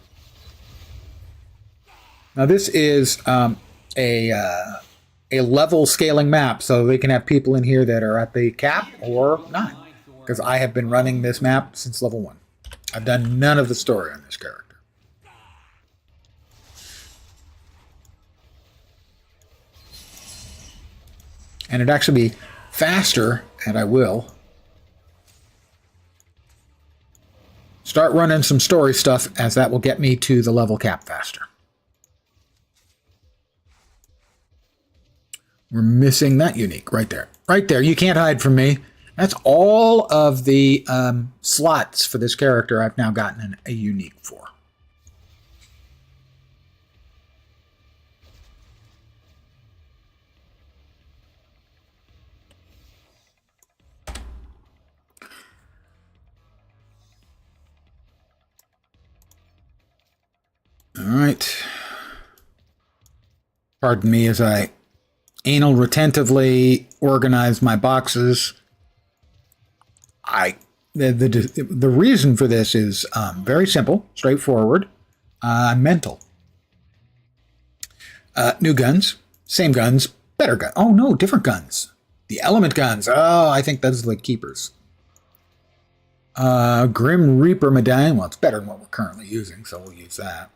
Now this is a level scaling map, so they can have people in here that are at the cap or not. Because I have been running this map since level 1. I've done none of the story on this character. And it'd actually be faster, and I will start running some story stuff, as that will get me to the level cap faster. We're missing that unique right there. Right there. You can't hide from me. That's all of the slots for this character I've now gotten a unique for. All right. Pardon me as I anal retentively organize my boxes. The reason for this is very simple, straightforward, mental. New guns, same guns, better guns. Oh no, different guns. The element guns. Oh, I think those are the keepers. Grim Reaper medallion. Well, it's better than what we're currently using, so we'll use that.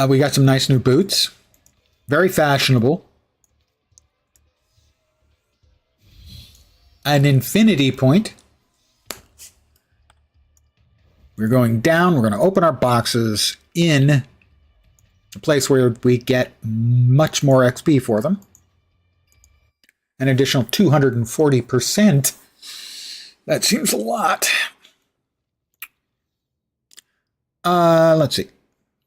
We got some nice new boots. Very fashionable. An infinity point. We're going down. We're going to open our boxes in a place where we get much more XP for them. An additional 240%. That seems a lot. Let's see.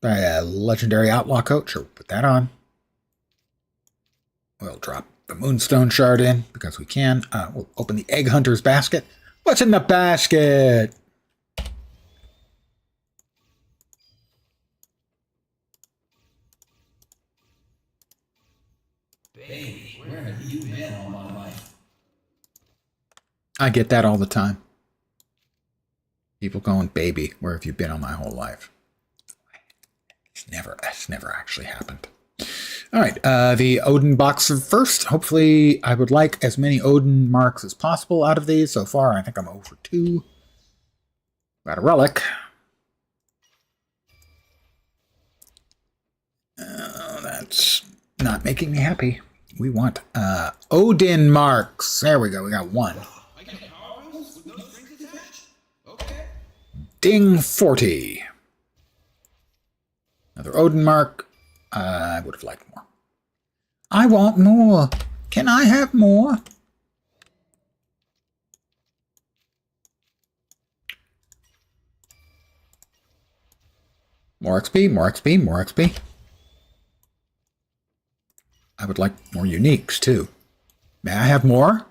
Legendary Outlaw coat. Sure, put that on. We'll drop the Moonstone Shard in because we can. We'll open the Egg Hunter's basket. What's in the basket? Baby, where have you been all my life? I get that all the time. People going, baby, where have you been all my whole life? It's never actually happened. All right, the Odin box first. Hopefully, I would like as many Odin marks as possible out of these. So far, I think I'm over 2. Got a relic. That's not making me happy. We want Odin marks. There we go. We got 1. Ding 40. Another Odin mark. I would have liked more. I want more. Can I have more? More XP, more XP, more XP. I would like more uniques, too. May I have more?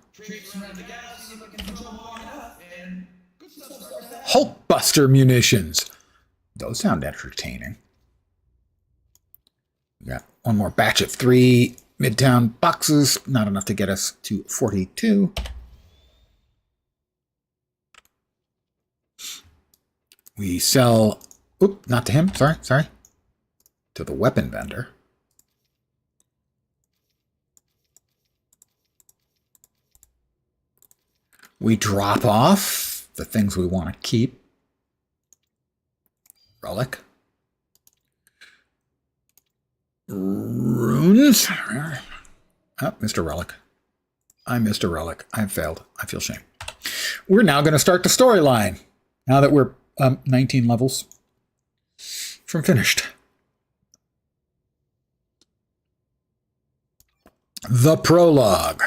Hulkbuster munitions. Those sound entertaining. We got one more batch of 3 Midtown boxes. Not enough to get us to 42. We sell... Oop, not to him. Sorry. To the weapon vendor. We drop off the things we want to keep. Relic. Runes. Oh, Mr. Relic. I'm Mr. Relic. I've failed. I feel shame. We're now going to start the storyline. Now that we're 19 levels from finished. The prologue.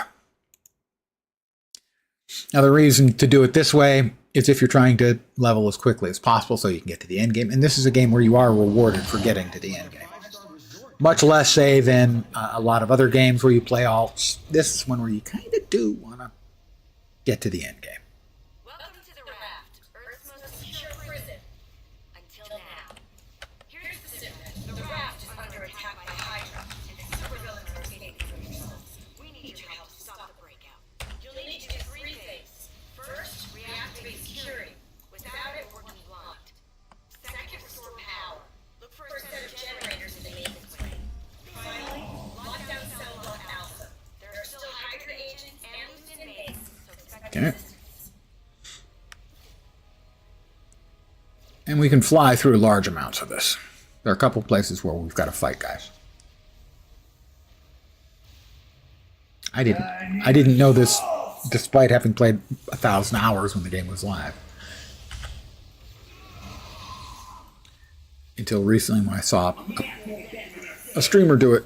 Now, the reason to do it this way is if you're trying to level as quickly as possible so you can get to the end game. And this is a game where you are rewarded for getting to the end game. Much less, say, than a lot of other games where you play alts. This is one where you kind of do want to get to the end game. Welcome to the Raft, Earth's most secure prison. Until now. Here's the secret. The Raft is under attack by Hydra, and the supervillains are escaping from themselves. We need your help to stop the breakout. You'll need to do 3 things. First, reactivate security. Without it, we're blocked. Second, restore power. Look for a set of generators in the maintenance wing. Finally, lock down Cell Block Alpha. There are still Hydra agents and loose inmates, so expect Okay. resistance. And we can fly through large amounts of this. There are a couple places where we've got to fight guys. I didn't know this despite having played 1,000 hours when the game was live. Until recently when I saw a streamer do it.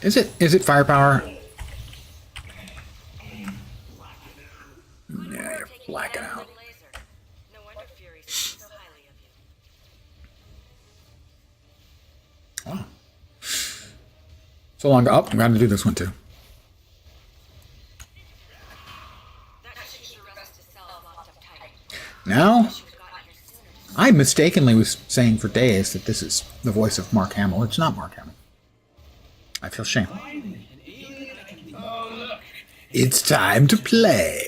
Is it firepower? Yeah, you're blacking out. No wonder Fury speaks so highly of you. Wow. So long. Oh, I'm going to do this one too. That should keep the rest of Cell locked up tight. Now, She would've gotten here sooner. I mistakenly was saying for days that this is the voice of Mark Hamill. It's not Mark Hamill. I feel shame. It's time to play.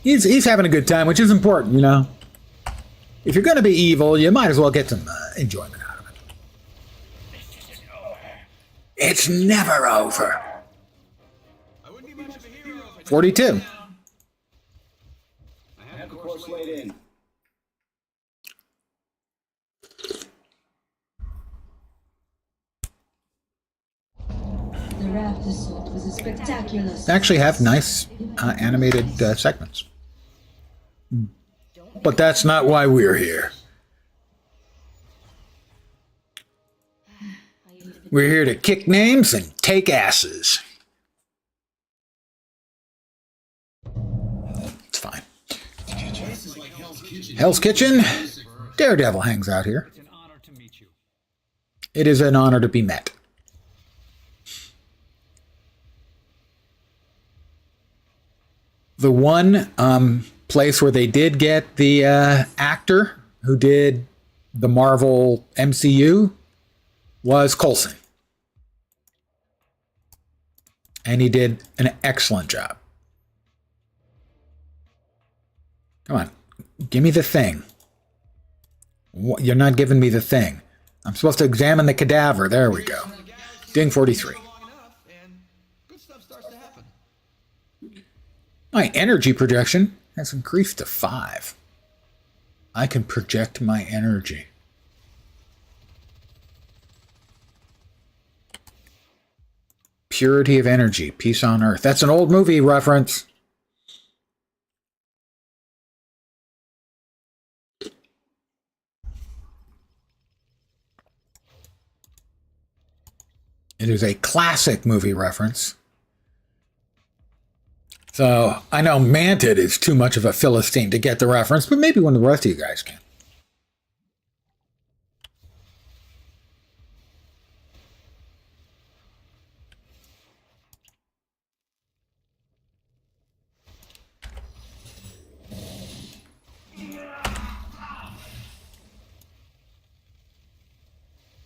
He's having a good time, which is important, you know. If you're going to be evil, you might as well get some enjoyment out of it. It's never over. 42. I have the course laid in. The raft assault was a spectacular They actually have nice animated segments. But that's not why we're here. We're here to kick names and take asses. It's fine. Hell's Kitchen. Daredevil hangs out here. It's an honor to meet you. It is an honor to be met. The one place where they did get the actor who did the Marvel MCU was Coulson. And he did an excellent job. Come on, give me the thing. You're not giving me the thing. I'm supposed to examine the cadaver. There we go. Ding 43. My energy projection has increased to 5. I can project my energy. Purity of energy, peace on earth. That's an old movie reference. It is a classic movie reference. So I know Manted is too much of a Philistine to get the reference, but maybe one of the rest of you guys can.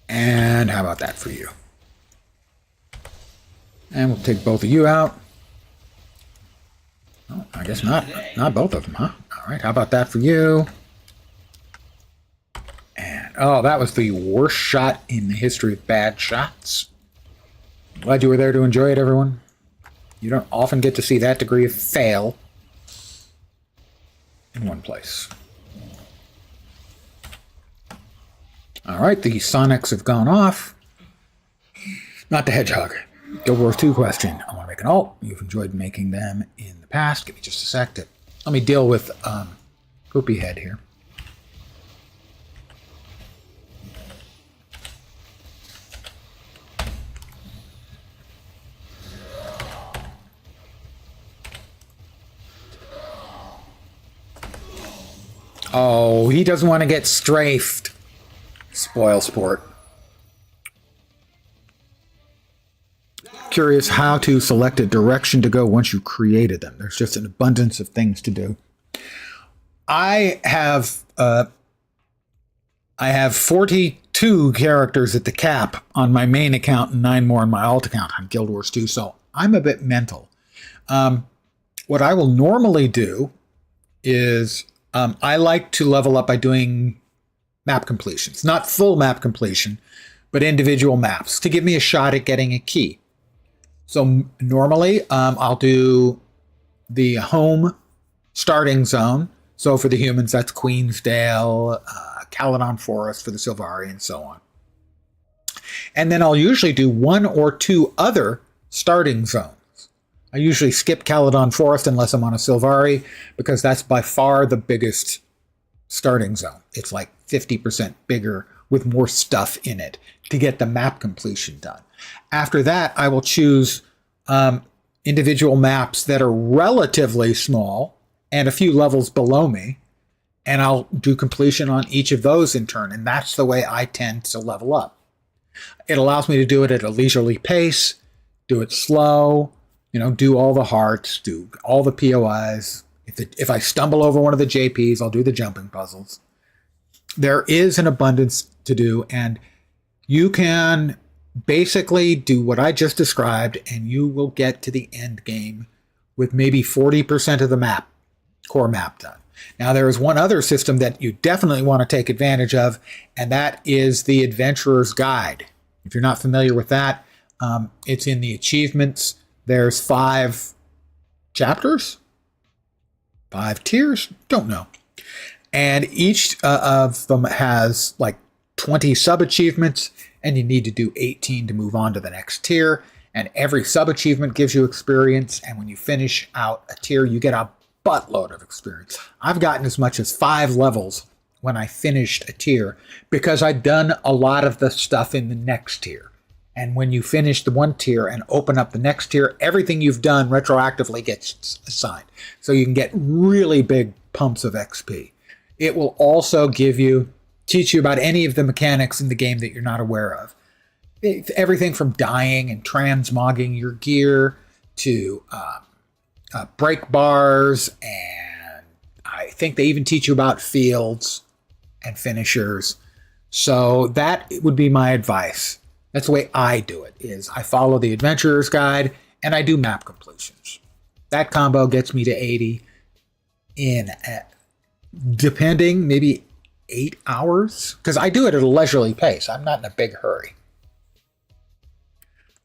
And how about that for you? And we'll take both of you out. Oh, I guess not. Not both of them, huh? All right, how about that for you? And, oh, that was the worst shot in the history of bad shots. Glad you were there to enjoy it, everyone. You don't often get to see that degree of fail in one place. All right, the Sonics have gone off. Not the Hedgehog. Guild Wars 2 question. I want to make an alt. You've enjoyed making them in the past. Give me just a sec to let me deal with Poopy Head here. Oh, he doesn't want to get strafed. Spoil sport. Curious how to select a direction to go once you created them. There's just an abundance of things to do. I have 42 characters at the cap on my main account and 9 more on my alt account on Guild Wars 2, so I'm a bit mental. What I will normally do is I like to level up by doing map completions. Not full map completion, but individual maps to give me a shot at getting a key. So normally I'll do the home starting zone. So for the humans, that's Queensdale, Caledon Forest for the Sylvari, and so on. And then I'll usually do 1 or 2 other starting zones. I usually skip Caledon Forest unless I'm on a Sylvari, because that's by far the biggest starting zone. It's like 50% bigger with more stuff in it to get the map completion done. After that, I will choose individual maps that are relatively small and a few levels below me, and I'll do completion on each of those in turn, and that's the way I tend to level up. It allows me to do it at a leisurely pace, do it slow, do all the hearts, do all the POIs. If I stumble over one of the JPs, I'll do the jumping puzzles. There is an abundance to do, and you can basically do what I just described, and you will get to the end game with maybe 40% of the core map done. Now, there is one other system that you definitely want to take advantage of, and that is the Adventurer's Guide. If you're not familiar with that, it's in the achievements. There's 5 chapters, 5 tiers, don't know. And each of them has like 20 sub-achievements, and you need to do 18 to move on to the next tier. And every sub-achievement gives you experience, and when you finish out a tier, you get a buttload of experience. I've gotten as much as 5 levels when I finished a tier, because I'd done a lot of the stuff in the next tier. And when you finish the one tier and open up the next tier, everything you've done retroactively gets assigned. So you can get really big pumps of XP. It will also teach you about any of the mechanics in the game that you're not aware of. Everything from dying and transmogging your gear to break bars and think they even teach you about fields and finishers. So that would be my advice. That's the way I do it, is I follow the Adventurer's Guide and I do map completions. That combo gets me to 80 in, depending, maybe 8 hours. Because I do it at a leisurely pace. I'm not in a big hurry.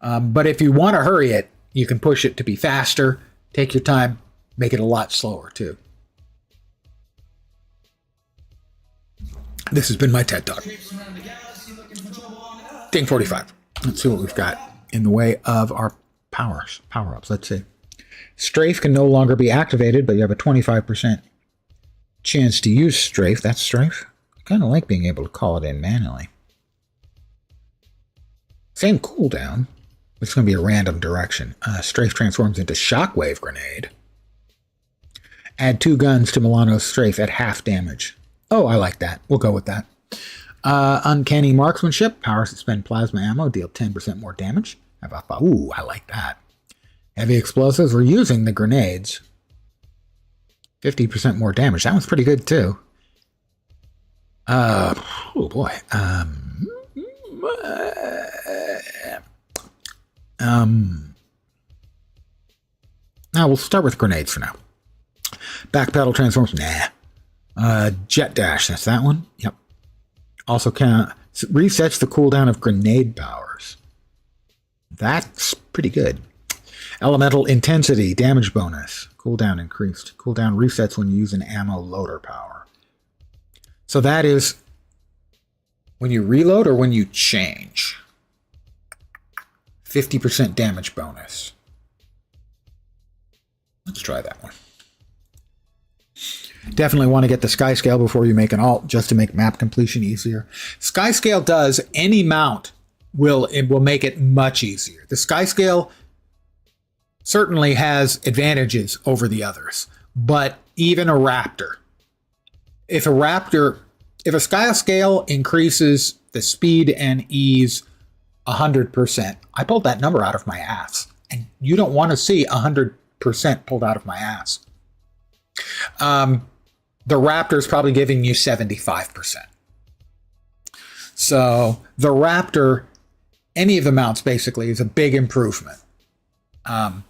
But if you want to hurry it, you can push it to be faster. Take your time. Make it a lot slower, too. This has been my TED Talk. Ding 45. Let's see what we've got in the way of our power-ups. Let's see. Strafe can no longer be activated, but you have a 25% chance to use Strafe. That's Strafe. I kind of like being able to call it in manually. Same cooldown. It's going to be a random direction. Strafe transforms into Shockwave Grenade. Add 2 guns to Milano's Strafe at half damage. Oh, I like that. We'll go with that. Uncanny Marksmanship. Powers that spend plasma ammo. Deal 10% more damage. Ooh, I like that. Heavy Explosives. We're using the grenades. 50% more damage. That one's pretty good, too. Oh, boy. Now we'll start with grenades for now. Backpedal transforms. Nah. Jet Dash. That's that one. Yep. Also resets the cooldown of grenade powers. That's pretty good. Elemental Intensity. Damage bonus. Cooldown increased. Cooldown resets when you use an ammo loader power. So that is when you reload or when you change. 50% damage bonus. Let's try that one. Definitely want to get the Sky Scale before you make an alt, just to make map completion easier. Sky Scale does any mount will make it much easier. The Sky Scale certainly has advantages over the others, but even a Raptor. If a Sky Scale increases the speed and ease 100%, I pulled that number out of my ass, and you don't want to see 100% pulled out of my ass. The Raptor is probably giving you 75%. So the Raptor, any of the mounts basically, is a big improvement. And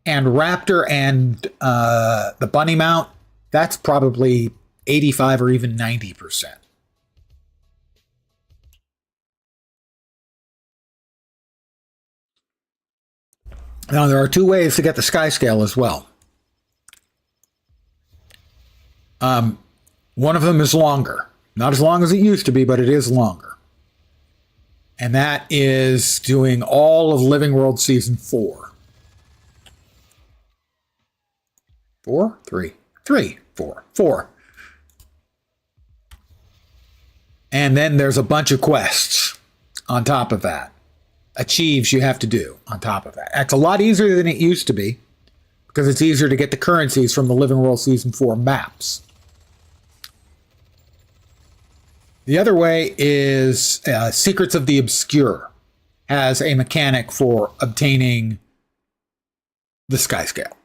Raptor and the Bunny mount, that's probably 85 or even 90%. Now, there are 2 ways to get the Sky Scale as well. One of them is longer. Not as long as it used to be, but it is longer. And that is doing all of Living World Season 4. 4? 3. 3. 4. 4. And then there's a bunch of quests on top of that. Achieves you have to do on top of that. That's a lot easier than it used to be, because it's easier to get the currencies from the Living World Season 4 maps. The other way is Secrets of the Obscure has a mechanic for obtaining the Sky Scale.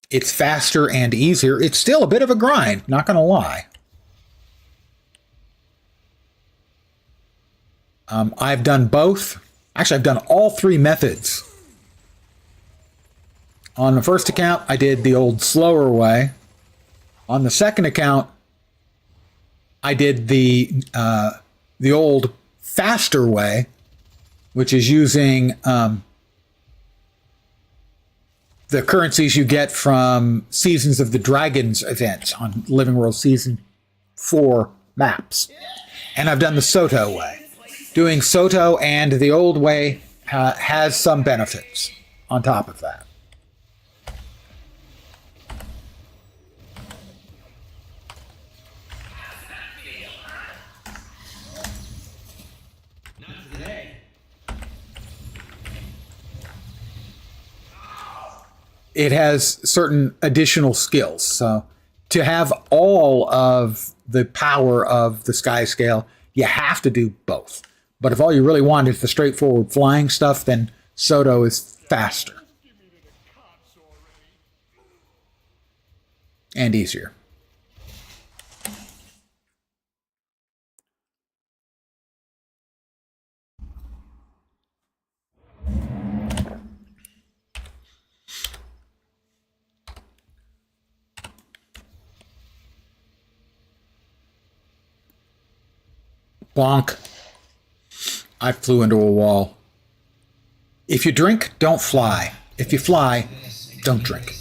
It's faster and easier. It's still a bit of a grind, not going to lie. I've done both. Actually, I've done all 3 methods. On the first account, I did the old slower way. On the second account, I did the old faster way, which is using the currencies you get from Seasons of the Dragons events on Living World Season 4 maps. And I've done the Soto way. Doing Soto and the old way has some benefits on top of that. It has certain additional skills. So to have all of the power of the Sky Scale, you have to do both. But if all you really want is the straightforward flying stuff, then Soto is faster. And easier. Bonk. I flew into a wall. If you drink, don't fly. If you fly, don't drink.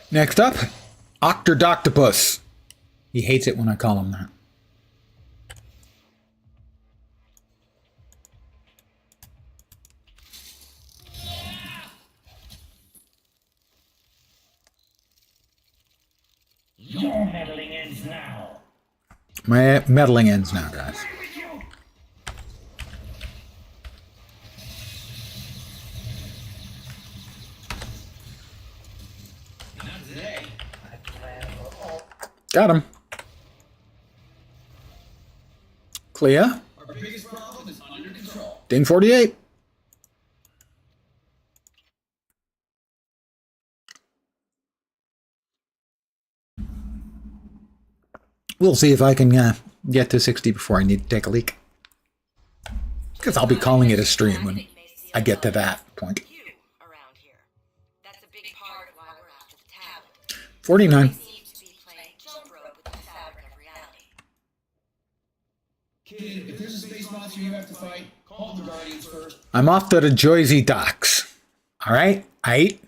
Next up, Octodoctopus. He hates it when I call him that. Your meddling ends now. My meddling ends now, guys. Got him. Clea. Our biggest problem is under control. Ding 48. We'll see if I can get to 60 before I need to take a leak. Because I'll be calling it a stream when I get to that point. You around here. That's a big part of why we're after the tablet. 49. Seem to be playing jump rope with the fabric of reality. Kid, if there's a space monster you have to fight, call the Guardians first. I'm off to the Jersey docks. All right? Aight?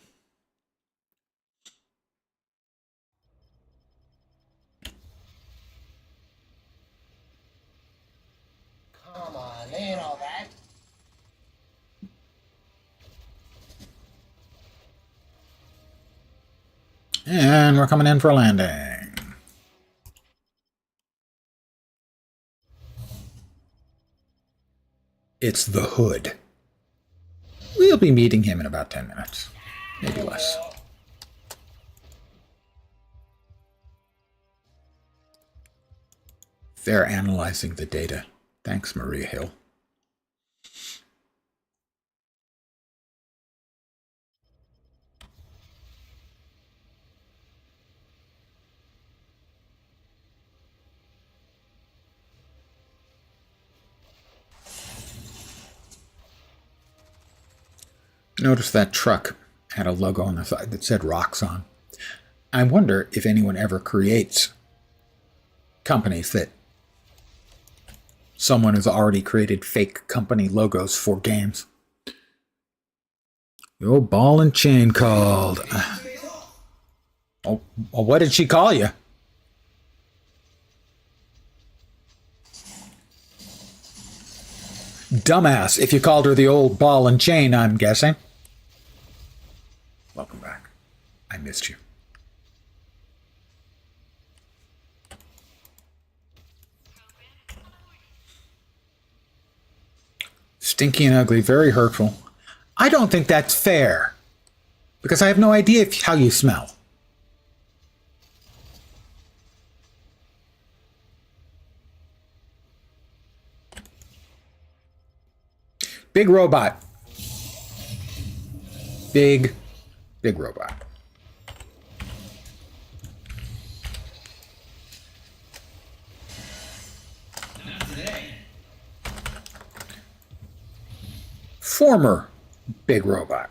Come on, ain't all that. And we're coming in for a landing. It's the Hood. We'll be meeting him in about 10 minutes. Maybe less. They're analyzing the data. Thanks, Maria Hill. Notice that truck had a logo on the side that said Rocks on. I wonder if anyone ever creates companies that someone has already created fake company logos for games. The old ball and chain called. Oh, well, what did she call you? Dumbass, if you called her the old ball and chain, I'm guessing. Welcome back. I missed you. Stinky and ugly, very hurtful. I don't think that's fair. Because I have no idea how you smell. Big robot. Big robot. Not today. Former big robot.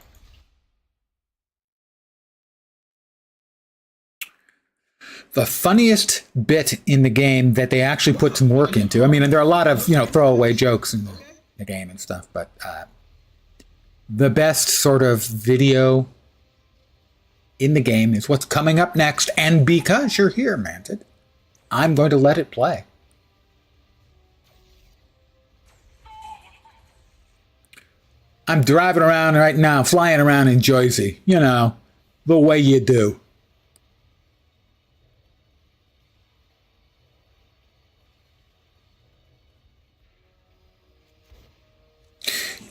The funniest bit in the game that they actually put some work into. I mean, and there are a lot of, throwaway jokes in the game and stuff, but the best sort of video in the game is what's coming up next. And because you're here, Manted, I'm going to let it play. I'm driving around right now, flying around in Jersey, the way you do.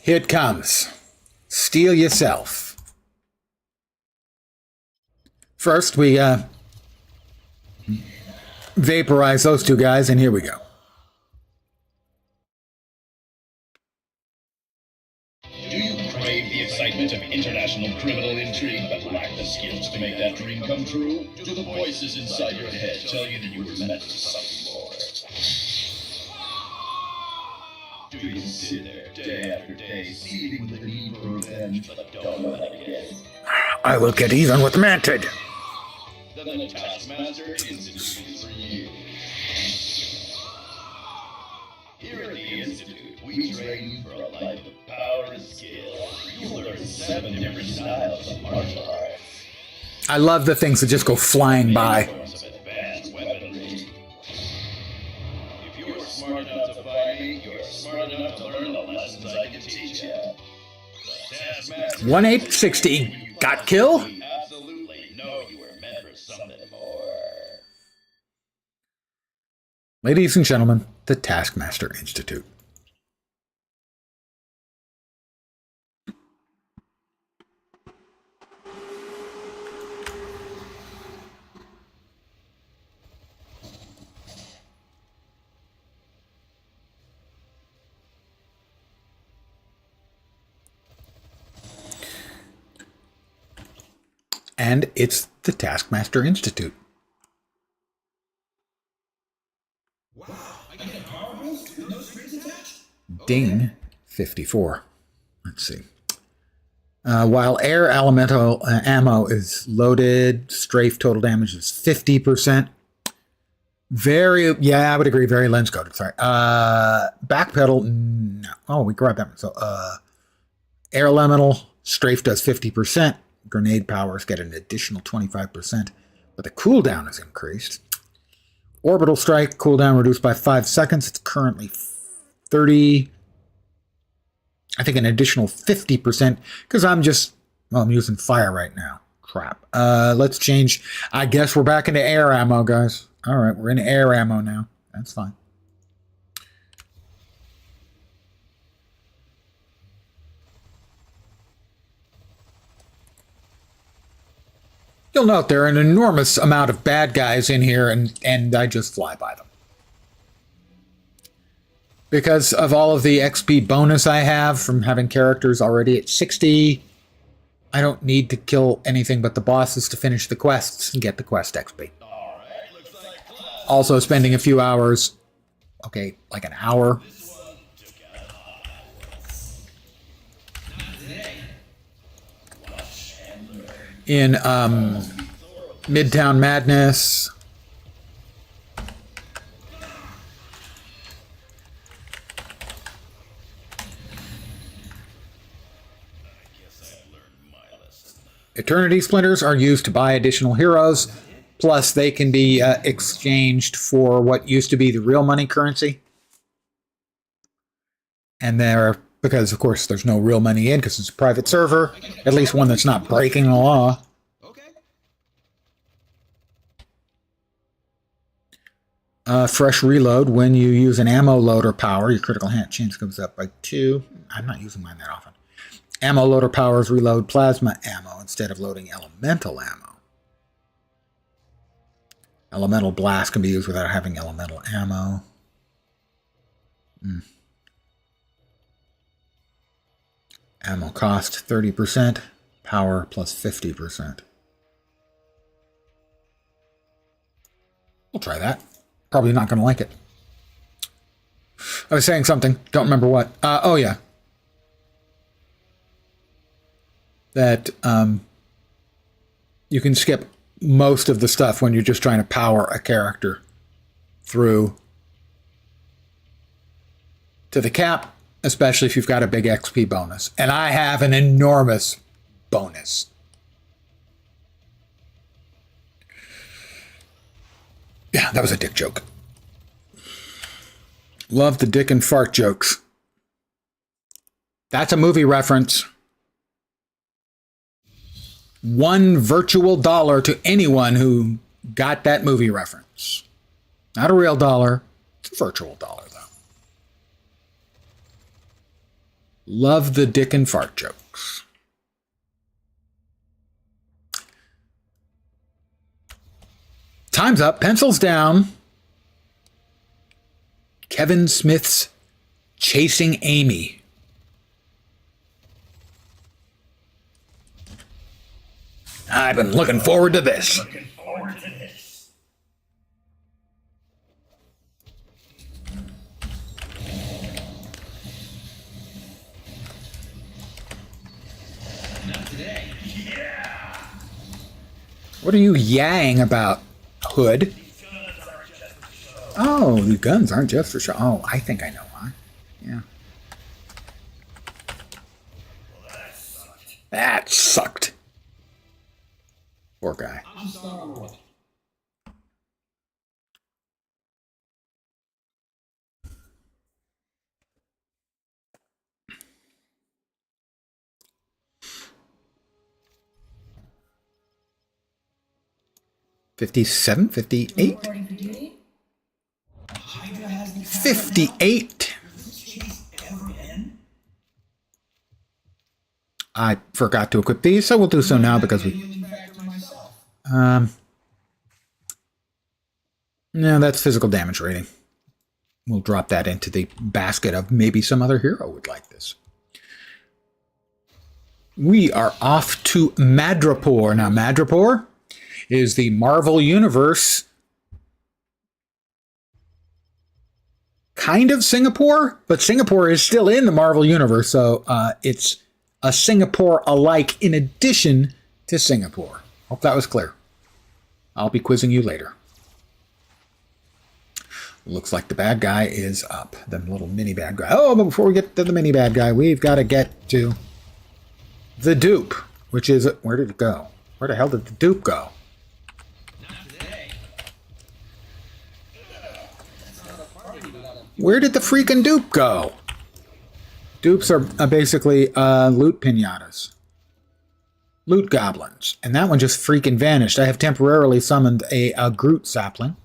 Here it comes. Steal yourself. First, we vaporize those two guys, and here we go. Do you crave the excitement of international criminal intrigue but lack the skills to make that dream come true? Do the voices inside your head tell you that you were meant for something more? Do you sit there day after day, seething with the need for revenge, but don't know how to get it? I will get even with Mantid. Then the Taskmaster Institute is for you. Here at the Institute, we train you for a life of power and skill. You'll learn 7 different styles of martial arts. I love the things that just go flying by. Forms of advanced weaponry. If you're smart enough to fight me, you're smart enough to learn the lessons I can teach you. The Taskmaster 1860. Got kill? You absolutely know you were meant for something more. Ladies and gentlemen, the Taskmaster Institute. And it's the Taskmaster Institute. Ding, 54. Let's see. While air elemental ammo is loaded, strafe total damage is 50%. Yeah, I would agree. Very lens coded. Sorry. Backpedal, no. Oh, we grabbed that one. So, air elemental, strafe does 50%. Grenade powers get an additional 25%, but the cooldown is increased. Orbital strike, cooldown reduced by 5 seconds. It's currently 30. I think an additional 50% because I'm using fire right now. Crap. Let's change. I guess we're back into air ammo, guys. All right, we're in air ammo now. That's fine. You'll note there are an enormous amount of bad guys in here, and I just fly by them. Because of all of the XP bonus I have from having characters already at 60, I don't need to kill anything but the bosses to finish the quests and get the quest XP. Also spending a few hours, okay, like an hour, in Midtown Madness. Eternity Splinters are used to buy additional heroes, plus they can be exchanged for what used to be the real money currency. And because of course there's no real money in because it's a private server, at least one that's not breaking the law. Fresh reload. When you use an ammo loader power, your critical hit chance goes up by 2. I'm not using mine that often. Ammo loader powers reload plasma ammo instead of loading elemental ammo. Elemental blast can be used without having elemental ammo. Ammo cost 30%, power plus 50%. We'll try that. Probably not going to like it. I was saying something. Don't remember what. Oh, yeah. That you can skip most of the stuff when you're just trying to power a character through to the cap, especially if you've got a big XP bonus. And I have an enormous bonus. Yeah, that was a dick joke. Love the dick and fart jokes. That's a movie reference. $1 virtual dollar to anyone who got that movie reference. Not a real dollar. It's a virtual dollar, though. Love the dick and fart jokes. Time's up. Pencils down. Kevin Smith's Chasing Amy. I've been looking forward to this. Looking forward to this. Not today. Yeah! What are you yang about, Hood? Oh, the guns aren't just for show. Oh, I think I know why. Yeah. That sucked. Poor guy. I'm Star-Lord. $57, $58, Reporting for duty. Hydra has the $58. Does this chase ever end? I forgot to equip these, so we'll do so now because we... Healing factor myself. No, that's physical damage rating. We'll drop that into the basket of maybe some other hero would like this. We are off to Madripoor. Now, Madripoor is the Marvel Universe kind of Singapore, but Singapore is still in the Marvel Universe, so it's a Singapore alike in addition to Singapore. Hope that was clear. I'll be quizzing you later. Looks like the bad guy is up. The little mini bad guy. Oh, but before we get to the mini bad guy, we've got to get to the dupe, which is... Where did it go? Where the hell did the dupe go? Not today. Where did the freaking dupe go? Dupes are basically loot pinatas. Loot goblins. And that one just freaking vanished. I have temporarily summoned a Groot sapling.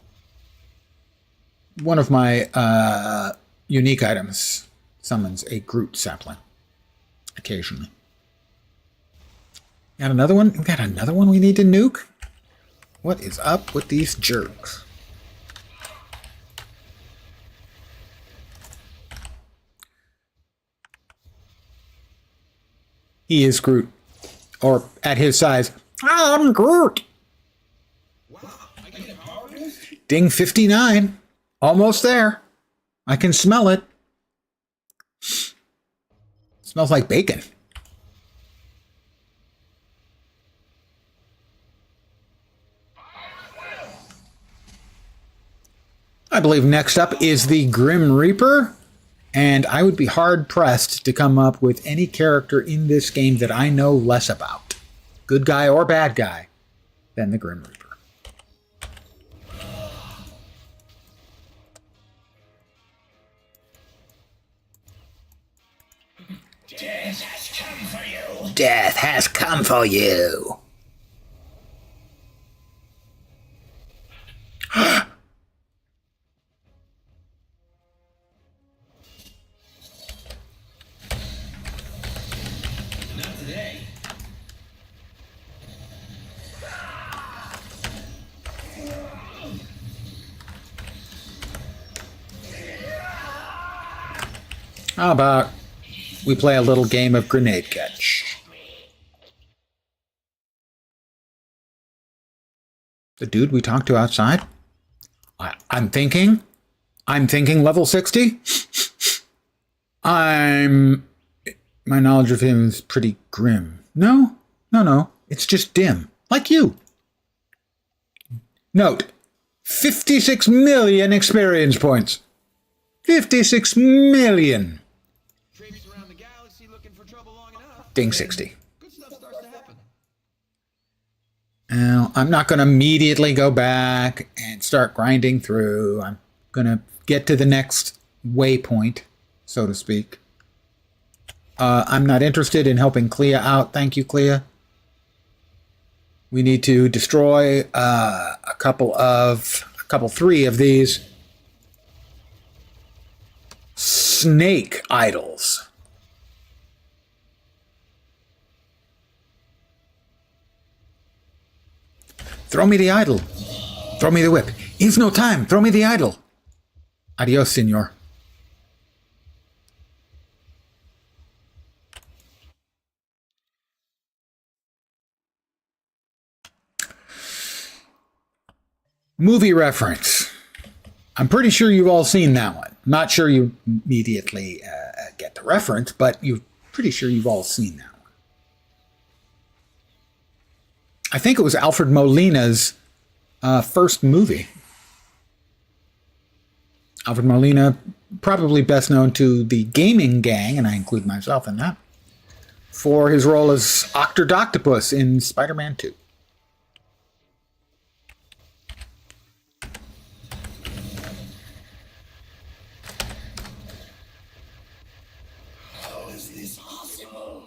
One of my unique items summons a Groot sapling. Occasionally. Got another one? We got another one we need to nuke? What is up with these jerks? He is Groot. Or at his size, I'm Groot. Wow, I get a power boost? Ding 59. Almost there. I can smell it. Smells like bacon. I believe next up is the Grim Reaper, and I would be hard-pressed to come up with any character in this game that I know less about, good guy or bad guy, than the Grim Reaper. Death has come for you. Death has come for you. Not today. How about we play a little game of grenade catch? The dude we talked to outside? I'm thinking level 60. My knowledge of him is pretty grim. No. It's just dim. Like you. Note, 56 million experience points. 56 million. Traipsed around the galaxy looking for trouble long enough. Ding 60. Good stuff starts to happen. Now, I'm not going to immediately go back and start grinding through. I'm going to get to the next waypoint, so to speak. I'm not interested in helping Clea out. Thank you, Clea. We need to destroy three of these snake idols. Throw me the idol. Throw me the whip. Is no time. Throw me the idol. Adios, senor. Movie reference. I'm pretty sure you've all seen that one. Not sure you immediately get the reference, but you're pretty sure you've all seen that one. I think it was Alfred Molina's first movie. Alfred Molina, probably best known to the gaming gang, and I include myself in that, for his role as Octodoctopus in Spider-Man 2.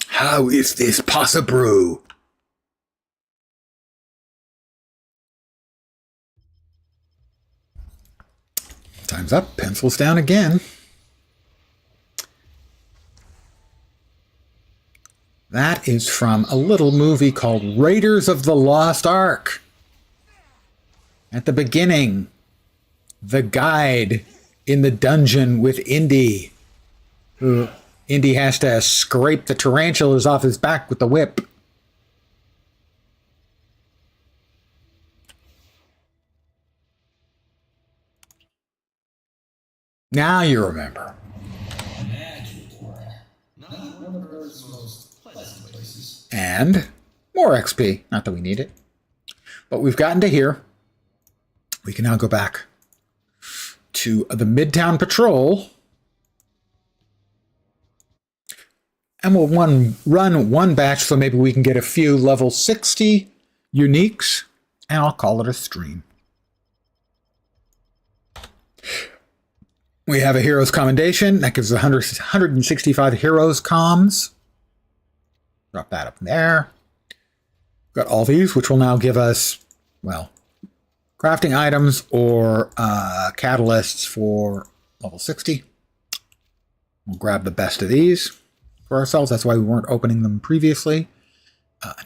How is this possible? Time's up. Pencils down again. That is from a little movie called Raiders of the Lost Ark. At the beginning, the guide in the dungeon with Indy, who Indy has to scrape the tarantulas off his back with the whip. Now you remember. And more XP. Not that we need it. But we've gotten to here. We can now go back to the Midtown Patrol. And we'll run one batch so maybe we can get a few level 60 uniques. And I'll call it a stream. We have a Heroes Commendation. That gives us 165 Heroes Comms. Drop that up there. Got all these, which will now give us, well, crafting items or catalysts for level 60. We'll grab the best of these for ourselves. That's why we weren't opening them previously.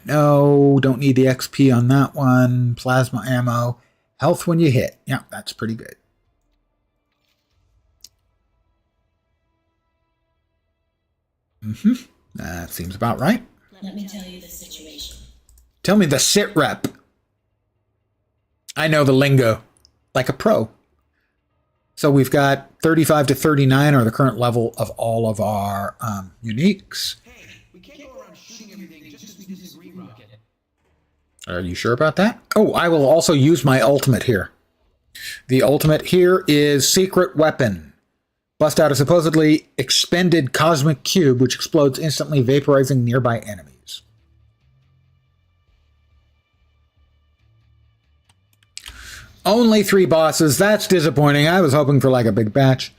No, don't need the XP on that one. Plasma ammo. Health when you hit. Yeah, that's pretty good. That seems about right. Let me tell you the situation. Tell me the sit rep. I know the lingo like a pro. So we've got 35 to 39 are the current level of all of our uniques. Hey, we can't go around shooting everything just because we disagree, Rocket. Are you sure about that? Oh, I will also use my ultimate here. The ultimate here is Secret Weapon. Bust out a supposedly expended cosmic cube, which explodes instantly, vaporizing nearby enemies. Only 3 bosses. That's disappointing. I was hoping for like a big batch.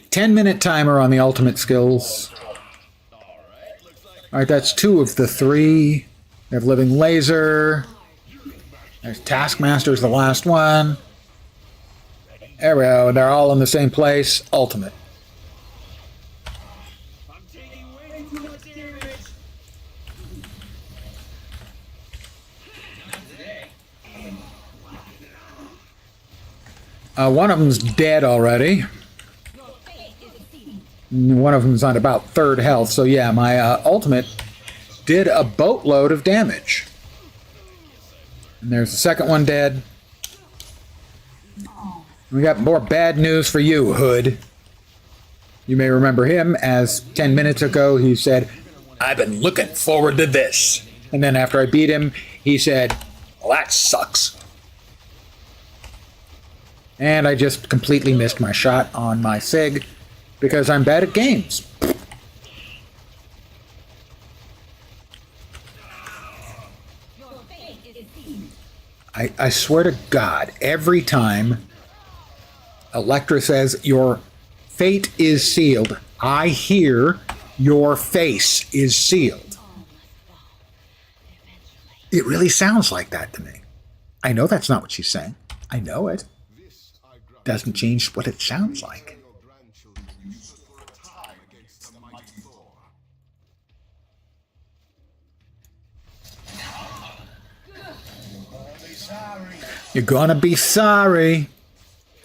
$10-minute timer on the ultimate skills. All right, that's 2 of the 3. We have Living Laser. There's Taskmaster's the last one. There we go. They're all in the same place. Ultimate. I'm taking way too much damage. One of them's dead already. One of them's on about 3rd health. So yeah, my ultimate did a boatload of damage. And there's the second one dead. We got more bad news for you, Hood. You may remember him as 10 minutes ago he said, "I've been looking forward to this." And then after I beat him, he said, "Well, that sucks." And I just completely missed my shot on my SIG because I'm bad at games. I swear to God, every time Electra says, "Your fate is sealed," I hear, "Your face is sealed." It really sounds like that to me. I know that's not what she's saying. I know it. Doesn't change what it sounds like. You're gonna be sorry.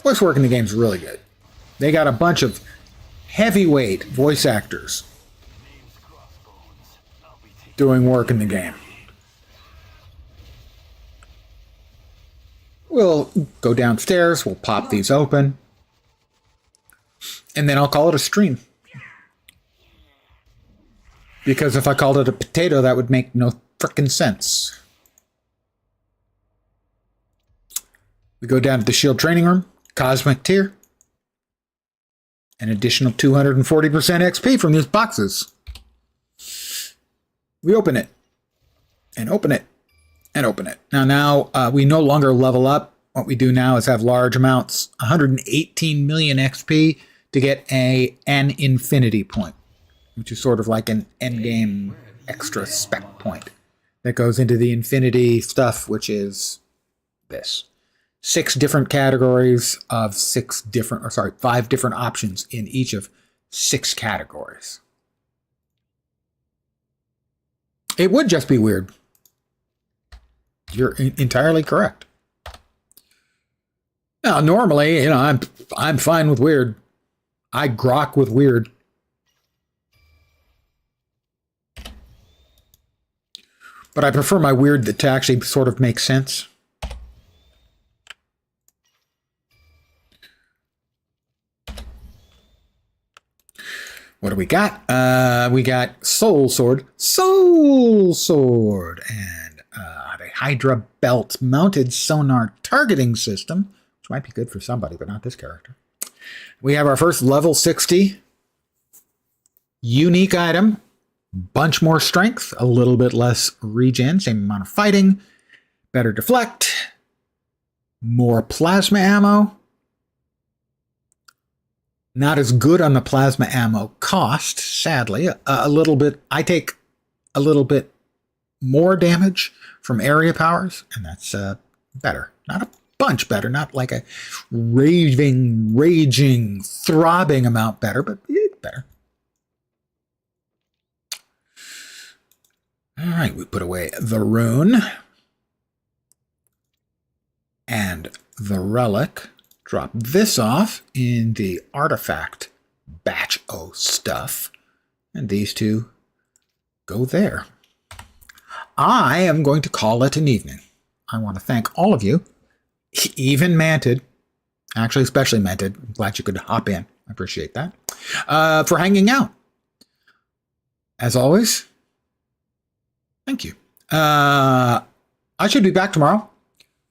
Voice work in the game's really good. They got a bunch of heavyweight voice actors doing work in the game. We'll go downstairs, we'll pop these open, and then I'll call it a stream. Because if I called it a potato, that would make no frickin' sense. We go down to the shield training room, cosmic tier, an additional 240% XP from these boxes. We open it, and open it, and open it. Now we no longer level up. What we do now is have large amounts, 118 million XP to get an infinity point, which is sort of like an endgame extra spec point that goes into the infinity stuff, which is this. 6 different categories of 5 different options in each of 6 categories. It would just be weird. You're entirely correct. Now, normally, I'm fine with weird. I grok with weird. But I prefer my weird to actually sort of make sense. What do we got? We got Soul Sword, and the Hydra Belt mounted sonar targeting system, which might be good for somebody, but not this character. We have our first level 60 unique item, bunch more strength, a little bit less regen, same amount of fighting, better deflect, more plasma ammo. Not as good on the plasma ammo cost, sadly. I take a little bit more damage from area powers, and that's better. Not a bunch better, not like a raging, throbbing amount better, but it's better. All right, we put away the rune and the relic. Drop this off in the artifact batch O stuff. And these two go there. I am going to call it an evening. I want to thank all of you, even Manted, actually especially Manted. I'm glad you could hop in. I appreciate that. For hanging out. As always, thank you. I should be back tomorrow.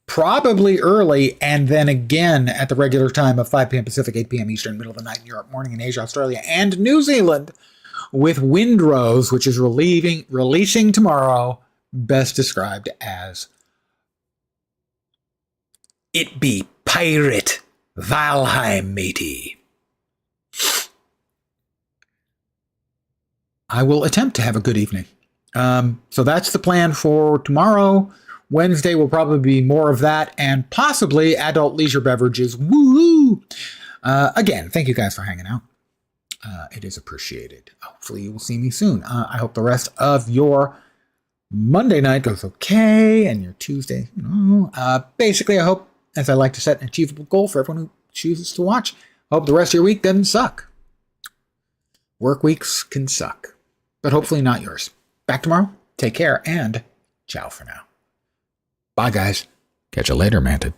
Probably early, and then again at the regular time of 5 p.m. Pacific, 8 p.m. Eastern, middle of the night in Europe, morning in Asia, Australia, and New Zealand, with Windrose, which is releasing tomorrow, best described as It Be Pirate Valheim, matey. I will attempt to have a good evening. So that's the plan for tomorrow. Wednesday will probably be more of that and possibly adult leisure beverages. Woo! Again, thank you guys for hanging out. It is appreciated. Hopefully you will see me soon. I hope the rest of your Monday night goes okay and your Tuesday, basically I hope, as I like to set an achievable goal for everyone who chooses to watch, I hope the rest of your week doesn't suck. Work weeks can suck, but hopefully not yours. Back tomorrow. Take care and ciao for now. Bye, guys. Catch you later, Manted.